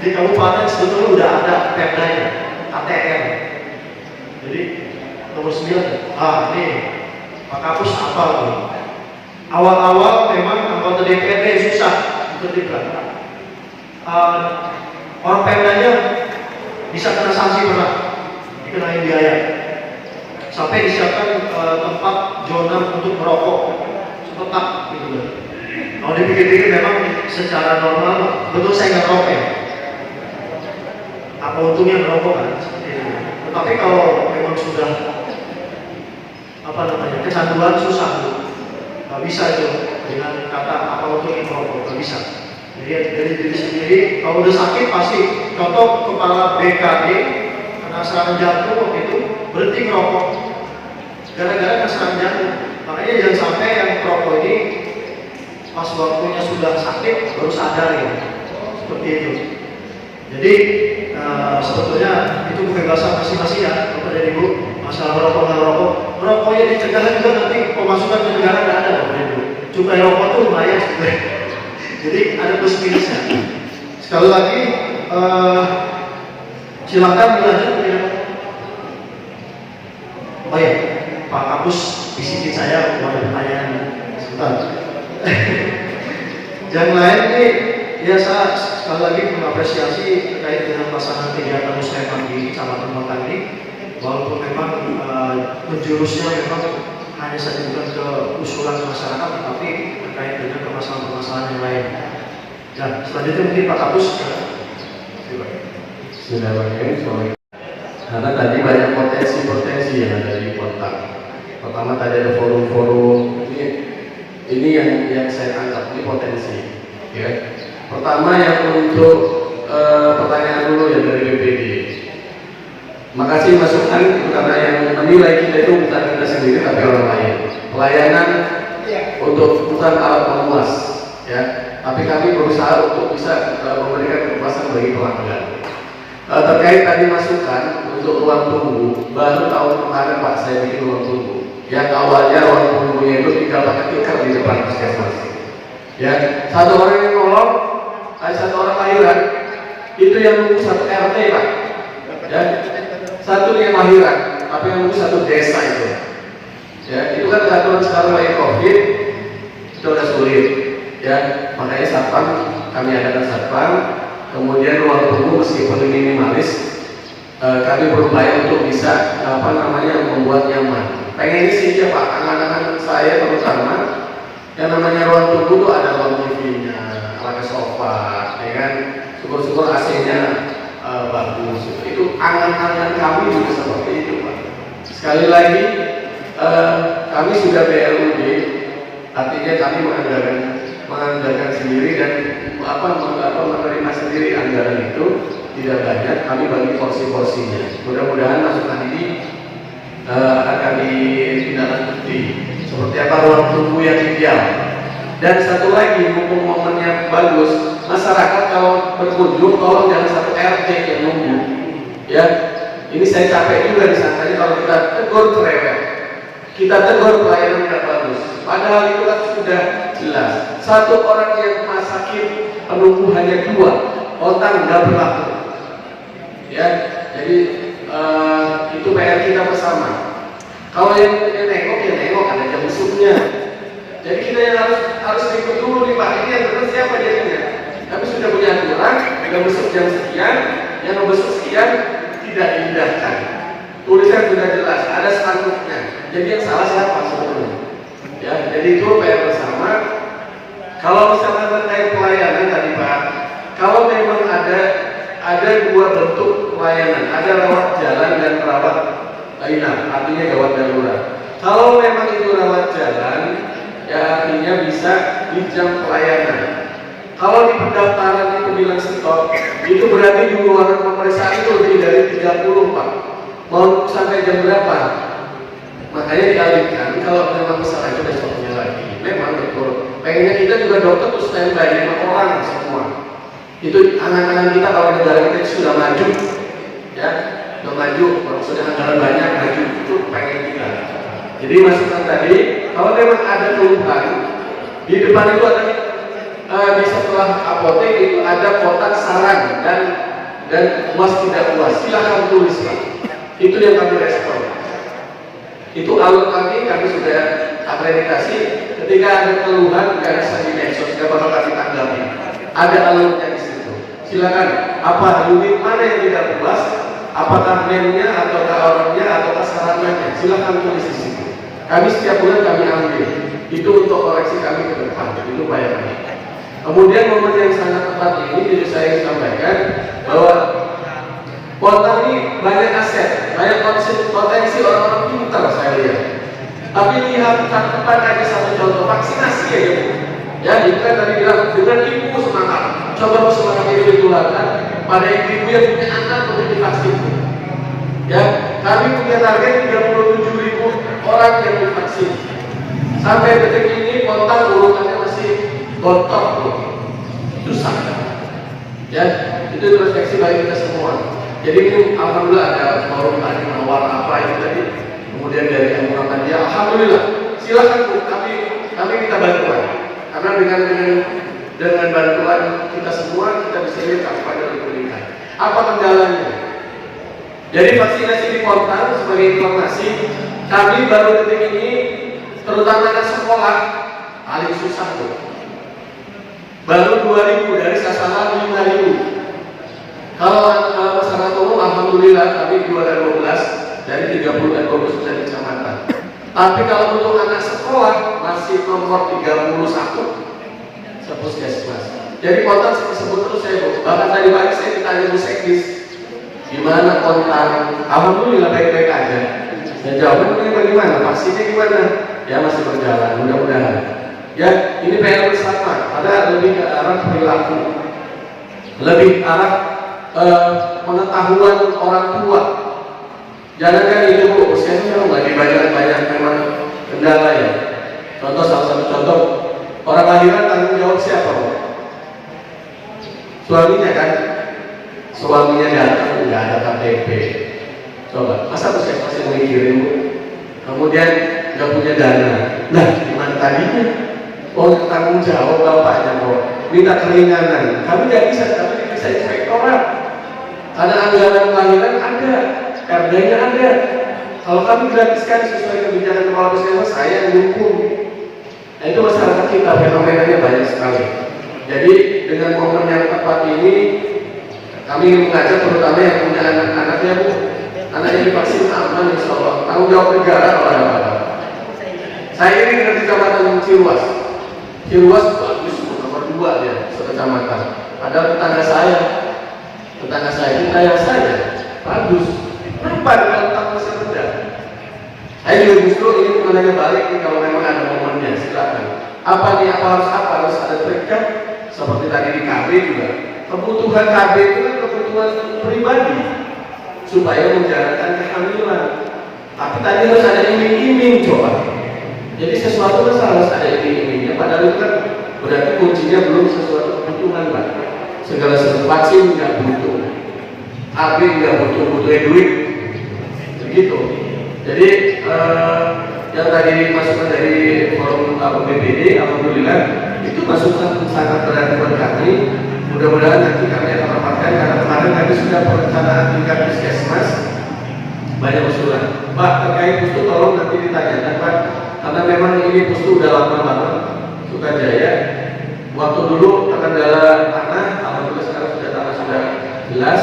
di kabupaten sebetulnya udah ada perdanya, ATM. Jadi nomor 9. Ini Pak Kapus apa tuh? Awal-awal memang anggota DPRD susah ditertibkan. Orang perdanya bisa kena sanksi pernah, dikenai biaya. Sampai disiapkan tempat zona untuk merokok tetap gitu loh. Kalau dipikir-pikir memang secara normal betul saya nggak merokok ya. Apa untungnya merokok kan? Tetapi kalau memang sudah kecanduan susah tuh. Nggak bisa itu dengan kata apa untungnya merokok, nggak bisa. Jadi dari diri sendiri kalau udah sakit pasti, contoh kepala BKD kena serangan jantung waktu itu berhenti merokok gara-gara kena serangan jantung. Makanya jangan sampai yang perokok ini pas waktunya sudah sakit baru sadar ya, seperti itu. Jadi sebetulnya itu kebebasan masing-masing ya, Bapak dan Ibu. Masalah merokok nggak merokok, merokoknya dicegah juga nanti pemasukan ke negara nggak ada Bapak dan Ibu. Cukai rokok tuh lumayan sebenarnya. Jadi ada plus minusnya. Sekali lagi silakan dilanjut. Oh ya, Pak Kapus bisikin saya mau ada pertanyaan sebentar. Yang lain nih, ya saya sekali lagi mengapresiasi terkait dengan pelaksanaan kegiatan musyawarah di Kecamatan Montang ini, walaupun memang menjurusnya memang hanya saja bukan ke usulan masyarakat, tetapi terkait dengan permasalahan-permasalahan yang lain. Dan selanjutnya mungkin Pak Kapus. Sudah banyak karena tadi banyak potensi-potensi yang ada di kota. Pertama tadi ada forum-forum ini yang saya anggap ini potensi. Ya. Pertama yang untuk pertanyaan dulu yang dari BPD. Makasih masukan itu karena yang menilai kita itu bukan kita sendiri tapi orang lain. Pelayanan untuk bukan alat pemuas, ya. Tapi kami berusaha untuk bisa memberikan kepuasan bagi pelanggan. Terkait tadi masukan untuk ruang tunggu, baru tahun kemarin Pak saya bikin ruang tunggu. Yang awalnya ruang tunggunya itu tinggal pakai tikar di depan puskesmas. Ya, satu orang yang nolong, satu orang lahiran, itu yang nunggu satu RT Pak. Ya, satu yang lahiran, tapi yang nunggu satu desa itu. Ya, itu kan aturan sekarang lagi COVID, itu udah sulit. Ya, makanya satpam kami adakan satpam. Kemudian ruang tunggu meskipun minimalis, kami berupaya untuk bisa membuat nyaman. Pengen sih ya Pak, anak-anak saya terutama yang namanya ruang tunggu itu ada ruang TV-nya, ada sofa, ya kan. Syukur-syukur AC-nya bagus. Itu angan-angan kami juga seperti itu Pak. Sekali lagi kami sudah BLUD, artinya kami menganggarkan sendiri dan menerima sendiri anggaran itu tidak banyak, kami bagi porsi-porsinya. Mudah-mudahan masukan ini akan ditindaklanjuti seperti apa ruang tunggu yang ideal. Dan satu lagi, mumpung momennya bagus, masyarakat kalau berkunjung tolong jangan satu RT yang nunggu. Ya, ini saya capek juga disangkanya kalau kita tegur cerewet, kita tegur pelayanan tidak bagus. Padahal itu kan sudah jelas. Satu orang yang sakit penunggu hanya 2, otak nggak berlaku. Ya, jadi itu PR kita bersama. Kalau yang nengok ada jam besuknya. Jadi kita yang harus ikut dulu nih Pak. Ini yang benar siapa jadinya? Tapi sudah punya aturan, jam besuk jam sekian, yang besuk sekian tidak diindahkan. tulisan sudah jelas, ada spanduknya. Jadi yang salah siapa sebetulnya? Ya, jadi itu PR bersama. Kalau misalkan terkait pelayanan tadi Pak, kalau memang ada dua bentuk pelayanan, ada rawat jalan dan rawat inap, artinya gawat darurat. Kalau memang itu rawat jalan, ya artinya bisa di jam pelayanan. Kalau di pendaftaran itu bilang stop, itu berarti di ruangan pemeriksaan itu lebih dari 30 Pak. Mau sampai jam berapa? Makanya dialihkan kalau memang kesalahan itu besoknya lagi. Memang betul. Pengennya kita juga dokter tuh standby 5 orang semua. Itu anak-anak kita kalau negara kita sudah maju, ya, sudah maju, sudah anggaran banyak maju itu pengen kita. Jadi masukan tadi, kalau memang ada keluhan di depan itu ada di setelah apotek itu ada kotak saran dan puas tidak puas. Silahkan tulis Pak. Itu yang kami respon. Itu alur kami sudah akreditasi. Ketika ada keluhan nggak bisa di medsos, nggak bakal kami tanggapi. Ada alurnya di situ. Silakan. Apa unit mana yang tidak puas? Apakah mennya atau orangnya atau sarannya? Silakan tulis di situ. Kami setiap bulan kami ambil. Itu untuk koreksi kami ke depan. Itu upaya kami. Kemudian momen yang sangat tepat ini jadi saya sampaikan bahwa kota ini banyak aset, banyak potensi orang-orang pintar saya lihat. Tapi lihat cakupan aja satu contoh vaksinasi ya Bu. Ya, itu kan tadi bilang dengan ibu semangat. Coba semangat itu ditularkan pada ibu-ibu yang punya anak untuk divaksin. Ya, kami punya target 37.000 orang yang divaksin. Sampai detik ini kontak urutannya masih gontok tuh, susah. Ya, itu introspeksi bagi kita semua. Jadi ini alhamdulillah ada forum tadi menawar apa itu tadi, kemudian dari yang mengatakan dia, alhamdulillah. Silakan Bu, kami kita bantuan. Karena dengan bantuan kita semua kita bisa lihat apa yang diberikan. Apa kendalanya? Jadi vaksinasi di Kontan sebagai informasi, kami baru detik ini terutama anak sekolah paling susah tuh. Baru 2.000 dari sasaran 5.000. Kalau masyarakat umum alhamdulillah kami 2012 dari 30 dan 29 kecamatan. Tapi kalau untuk anak sekolah masih nomor 31 sepuskesmas. Jadi Kontan disebut terus saya Bu. Bahkan tadi pagi saya ditanya Bu Sekdis, gimana Kontan? Alhamdulillah baik-baik aja. Dan jawabannya bagaimana? Vaksinnya gimana? Ya masih berjalan, mudah-mudahan. Ya, ini PR bersama. Ada lebih ke arah perilaku, lebih arah pengetahuan orang tua. Jangan kan itu Bu, usianya lagi banyak memang kendala ya. Contoh salah satu contoh orang lahiran tanggung jawab siapa Bu? Suaminya kan, suaminya datang nggak ada KTP. Coba, masa puskesmas yang mikirin Bu? Kemudian nggak punya dana. Nah, gimana tadinya? Oh, tanggung jawab bapaknya kok. Minta keringanan. Kami nggak bisa, tapi bisa inspektorat. Karena anggaran kelahiran ada, RD-nya ada. Kalau kami gratiskan sesuai kebijakan kepala puskesmas, saya dukung. Nah, itu masyarakat kita fenomenanya banyak sekali. Jadi dengan momen yang tepat ini, kami ingin mengajak terutama yang punya anak-anaknya Bu. Anaknya divaksin aman insya Allah. Tanggung jawab negara kalau ada apa-apa. Saya ini dengan kecamatan Ciruas. Ciruas bagus, nomor 2 dia sekecamatan. Padahal tetangga saya bagus. Kenapa dengan utang masih rendah? Saya juga justru ingin menanya balik nih kalau memang ada momennya, silakan. Apa nih? Harus ada triknya? Seperti tadi di KB juga. Kebutuhan KB itu kan kebutuhan pribadi supaya menjalankan kehamilan. Tapi tadi harus ada iming-iming coba. Jadi sesuatu kan harus ada iming-imingnya. Padahal itu kan berarti kuncinya belum sesuatu kebutuhan Pak. Segala sesuatu vaksin nggak butuh, AB nggak butuh duit, begitu. Jadi yang tadi masukan dari forum BPD, alhamdulillah itu masukan sangat berarti buat kami. Mudah-mudahan nanti kami akan rapatkan karena kemarin kami sudah perencanaan tingkat puskesmas banyak usulan. Pak terkait pustu tolong nanti ditanyakan Pak, karena memang ini pustu udah lama banget Sukajaya. Waktu dulu terkendala tanah, alhamdulillah sekarang tanah sudah jelas,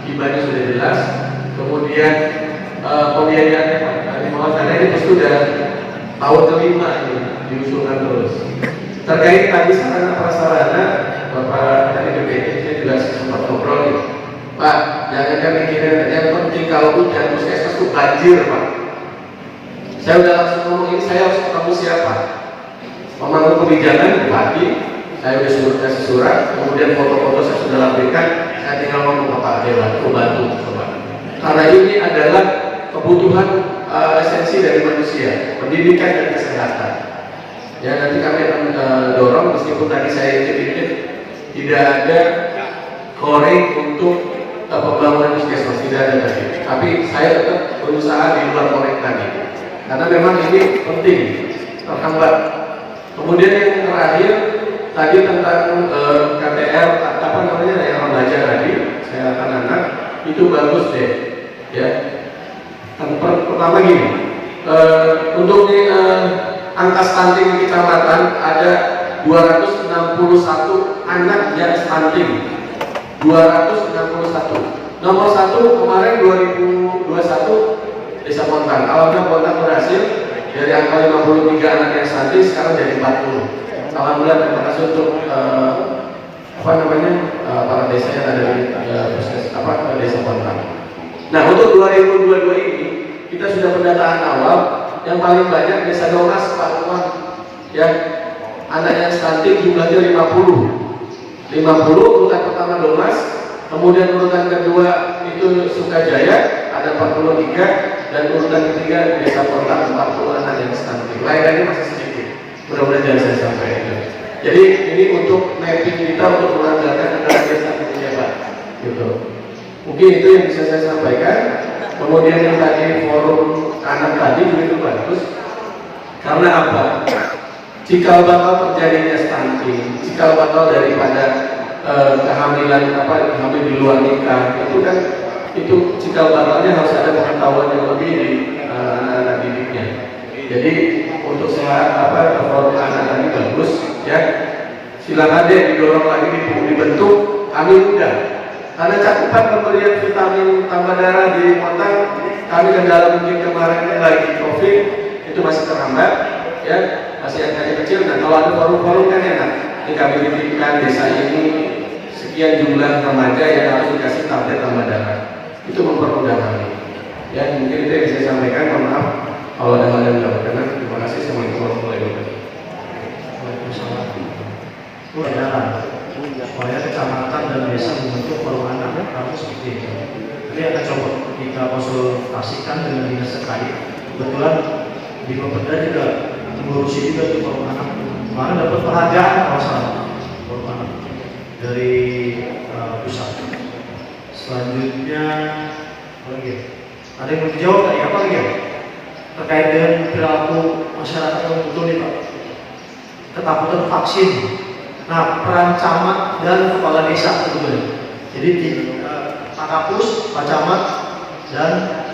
hibahnya sudah jelas. Kemudian pembiayaannya Pak. Karena ini sudah tahun kelima ini diusulkan terus. Terkait tadi sarana prasarana, Bapak dari BPT saya juga sempat ngobrol nih. Pak, jangan kan mikirin yang penting kalau hujan puskesmas itu banjir Pak. Saya udah langsung ngomong ini saya harus ketemu siapa? Pemangku kebijakan Bupati, saya udah suruh kasih surat, kemudian foto-foto saya sudah lampirkan, saya tinggal ngomong ke Pak Dewan, bantu coba. Karena ini adalah kebutuhan esensi dari manusia, pendidikan dan kesehatan. Ya nanti kami akan dorong, meskipun tadi saya intip-intip tidak ada koreng untuk pembangunan puskesmas, tidak ada tadi. Tapi saya tetap berusaha di luar koreng tadi, karena memang ini penting, terhambat. Kemudian yang terakhir tadi tentang KTR apa namanya yang remaja tadi, saya anak-anak itu bagus deh, ya. Pertama gini, untuk angka stunting di kecamatan ada 261 anak yang stunting, 261. Nomor 1 kemarin 2021 Desa Pontang. Alhamdulillah Pontang berhasil dari angka 53 anak yang stunting sekarang jadi 40. Alhamdulillah, terima kasih untuk para desa yang ada di Desa Pontang. Nah untuk 2022 ini kita sudah pendataan awal yang paling banyak Desa Dongas Pak Umar, ya anak yang stunting jumlahnya 50 urutan pertama Dongas, kemudian urutan kedua itu Sukajaya ada 43 dan urutan ketiga Desa Pontang 40 anak yang stunting. Lainnya masih sedikit, mudah-mudahan jangan saya sampaikan. Jadi ini untuk mapping kita untuk menganggarkan negara desa ya Pak, gitu. Mungkin itu yang bisa saya sampaikan. Kemudian yang tadi forum anak tadi begitu bagus. Karena apa? Cikal bakal terjadinya stunting, cikal bakal daripada kehamilan hamil di luar nikah itu kan itu cikal bakalnya harus ada pengetahuan yang lebih di anak-anak didiknya. Jadi untuk saya forum anak tadi bagus, ya. Silakan deh didorong lagi dibentuk kami muda. Karena cakupan pemberian vitamin tambah darah di Pontang kami kendala mungkin kemarin lagi COVID itu masih terhambat, ya masih angkanya kecil. Nah kalau ada forum-forum kan enak. Ini kami titipkan desa ini sekian jumlah remaja yang harus dikasih tablet tambah darah. Itu mempermudah kami. Ya mungkin itu yang bisa saya sampaikan. Mohon maaf kalau ada hal yang tidak berkenan. Terima kasih. Assalamualaikum warahmatullahi wabarakatuh. Waalaikumsalam. Itu adalah supaya kecamatan dan desa membentuk forum anak harus seperti itu. Jadi akan coba kita konsultasikan dengan dinas terkait. Kebetulan di Bapeda juga mengurusi juga tuh forum anak. Kemarin dapat penghargaan kalau salah forum anak dari pusat. Selanjutnya apa lagi ya? Ada yang mau dijawab nggak ya? Apa lagi ya? Terkait dengan perilaku masyarakat yang betul nih Pak. Ketakutan vaksin. Nah, peran camat dan kepala desa sebetulnya. Jadi Pak Kapus, Pak Camat, dan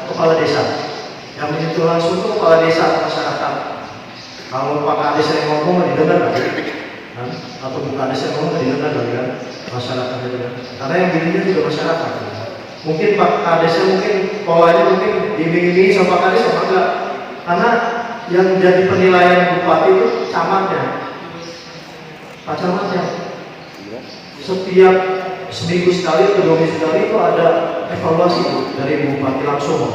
kepala desa yang menyentuh langsung ke kepala desa masyarakat. Kalau Pak Kades yang ngomong didengar kan? Atau Bu Kades yang ngomong didengar kan? Masyarakat itu kan? Karena yang dirinya juga masyarakat. Mungkin Pak Kadesnya mungkin polanya mungkin diiming-imingi sama Pak Kades apa enggak? Karena yang jadi penilaian bupati itu camatnya. Pak Camatnya setiap seminggu sekali atau 2 minggu sekali itu ada evaluasi dari bupati langsung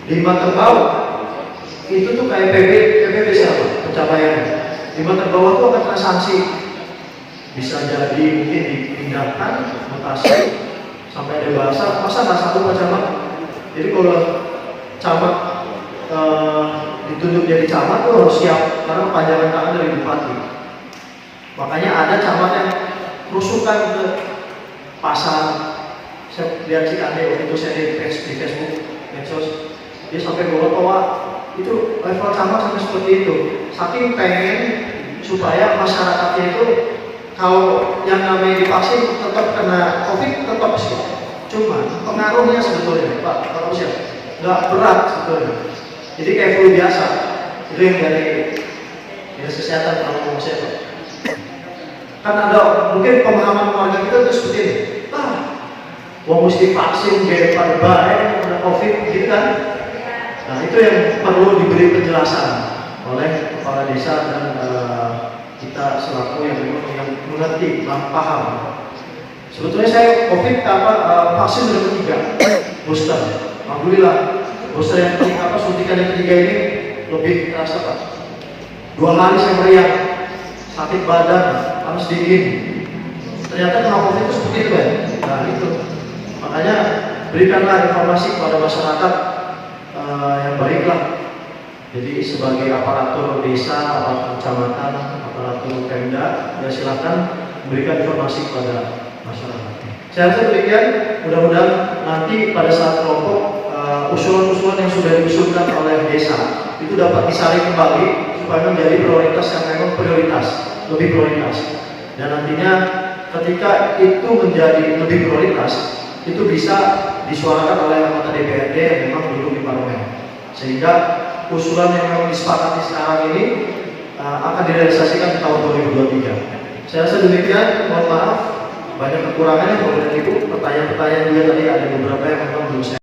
5 terbawah itu tuh kayak PBB siapa pencapaiannya 5 terbawah itu akan kena sanksi, bisa jadi mungkin dipindahkan mutasi sampai dewasa. Masa nggak satu Pak Camat? Jadi kalau camat ditunjuk jadi camat tuh harus siap karena panjangan tangan dari bupati. Makanya ada camat yang rusukan ke pasar. Saya lihat si Ade waktu itu saya di Facebook, medsos, dia sampai bawa toa. Itu level camat sampai seperti itu. Saking pengen supaya masyarakatnya itu kalau yang namanya divaksin tetap kena COVID tetap sih. Cuma pengaruhnya sebetulnya Pak Usia nggak berat sebetulnya. Jadi kayak flu biasa. Itu yang dari dinas kesehatan kalau mau saya Pak. Kan ada mungkin pemahaman warga kita itu seperti ini. Wah mesti vaksin biar pada baik, COVID gitu kan. Nah itu yang perlu diberi penjelasan oleh kepala desa dan kita selaku yang mengerti, paham. Sebetulnya saya COVID vaksin sudah ketiga, booster. Alhamdulillah, booster yang ketiga suntikan yang ketiga ini lebih terasa Pak. 2 hari saya meriang, sakit badan, panas dingin. Ternyata kena COVID itu seperti itu ya. Nah itu, makanya berikanlah informasi kepada masyarakat yang baiklah. Jadi sebagai aparatur desa, aparatur kecamatan, aparatur Pemda, ya silakan berikan informasi kepada masyarakat. Saya rasa demikian. Mudah-mudahan nanti pada saat kelompok usulan-usulan yang sudah diusulkan oleh desa itu dapat disaring kembali supaya menjadi prioritas yang memang prioritas, lebih prioritas. Dan nantinya ketika itu menjadi lebih prioritas, itu bisa disuarakan oleh anggota DPRD yang memang duduk di parlemen. Sehingga usulan yang memang disepakati sekarang ini akan direalisasikan di tahun 2023. Saya rasa demikian. Mohon maaf banyak kekurangannya Bapak dan Ibu. Pertanyaan-pertanyaan juga tadi ada beberapa yang memang belum saya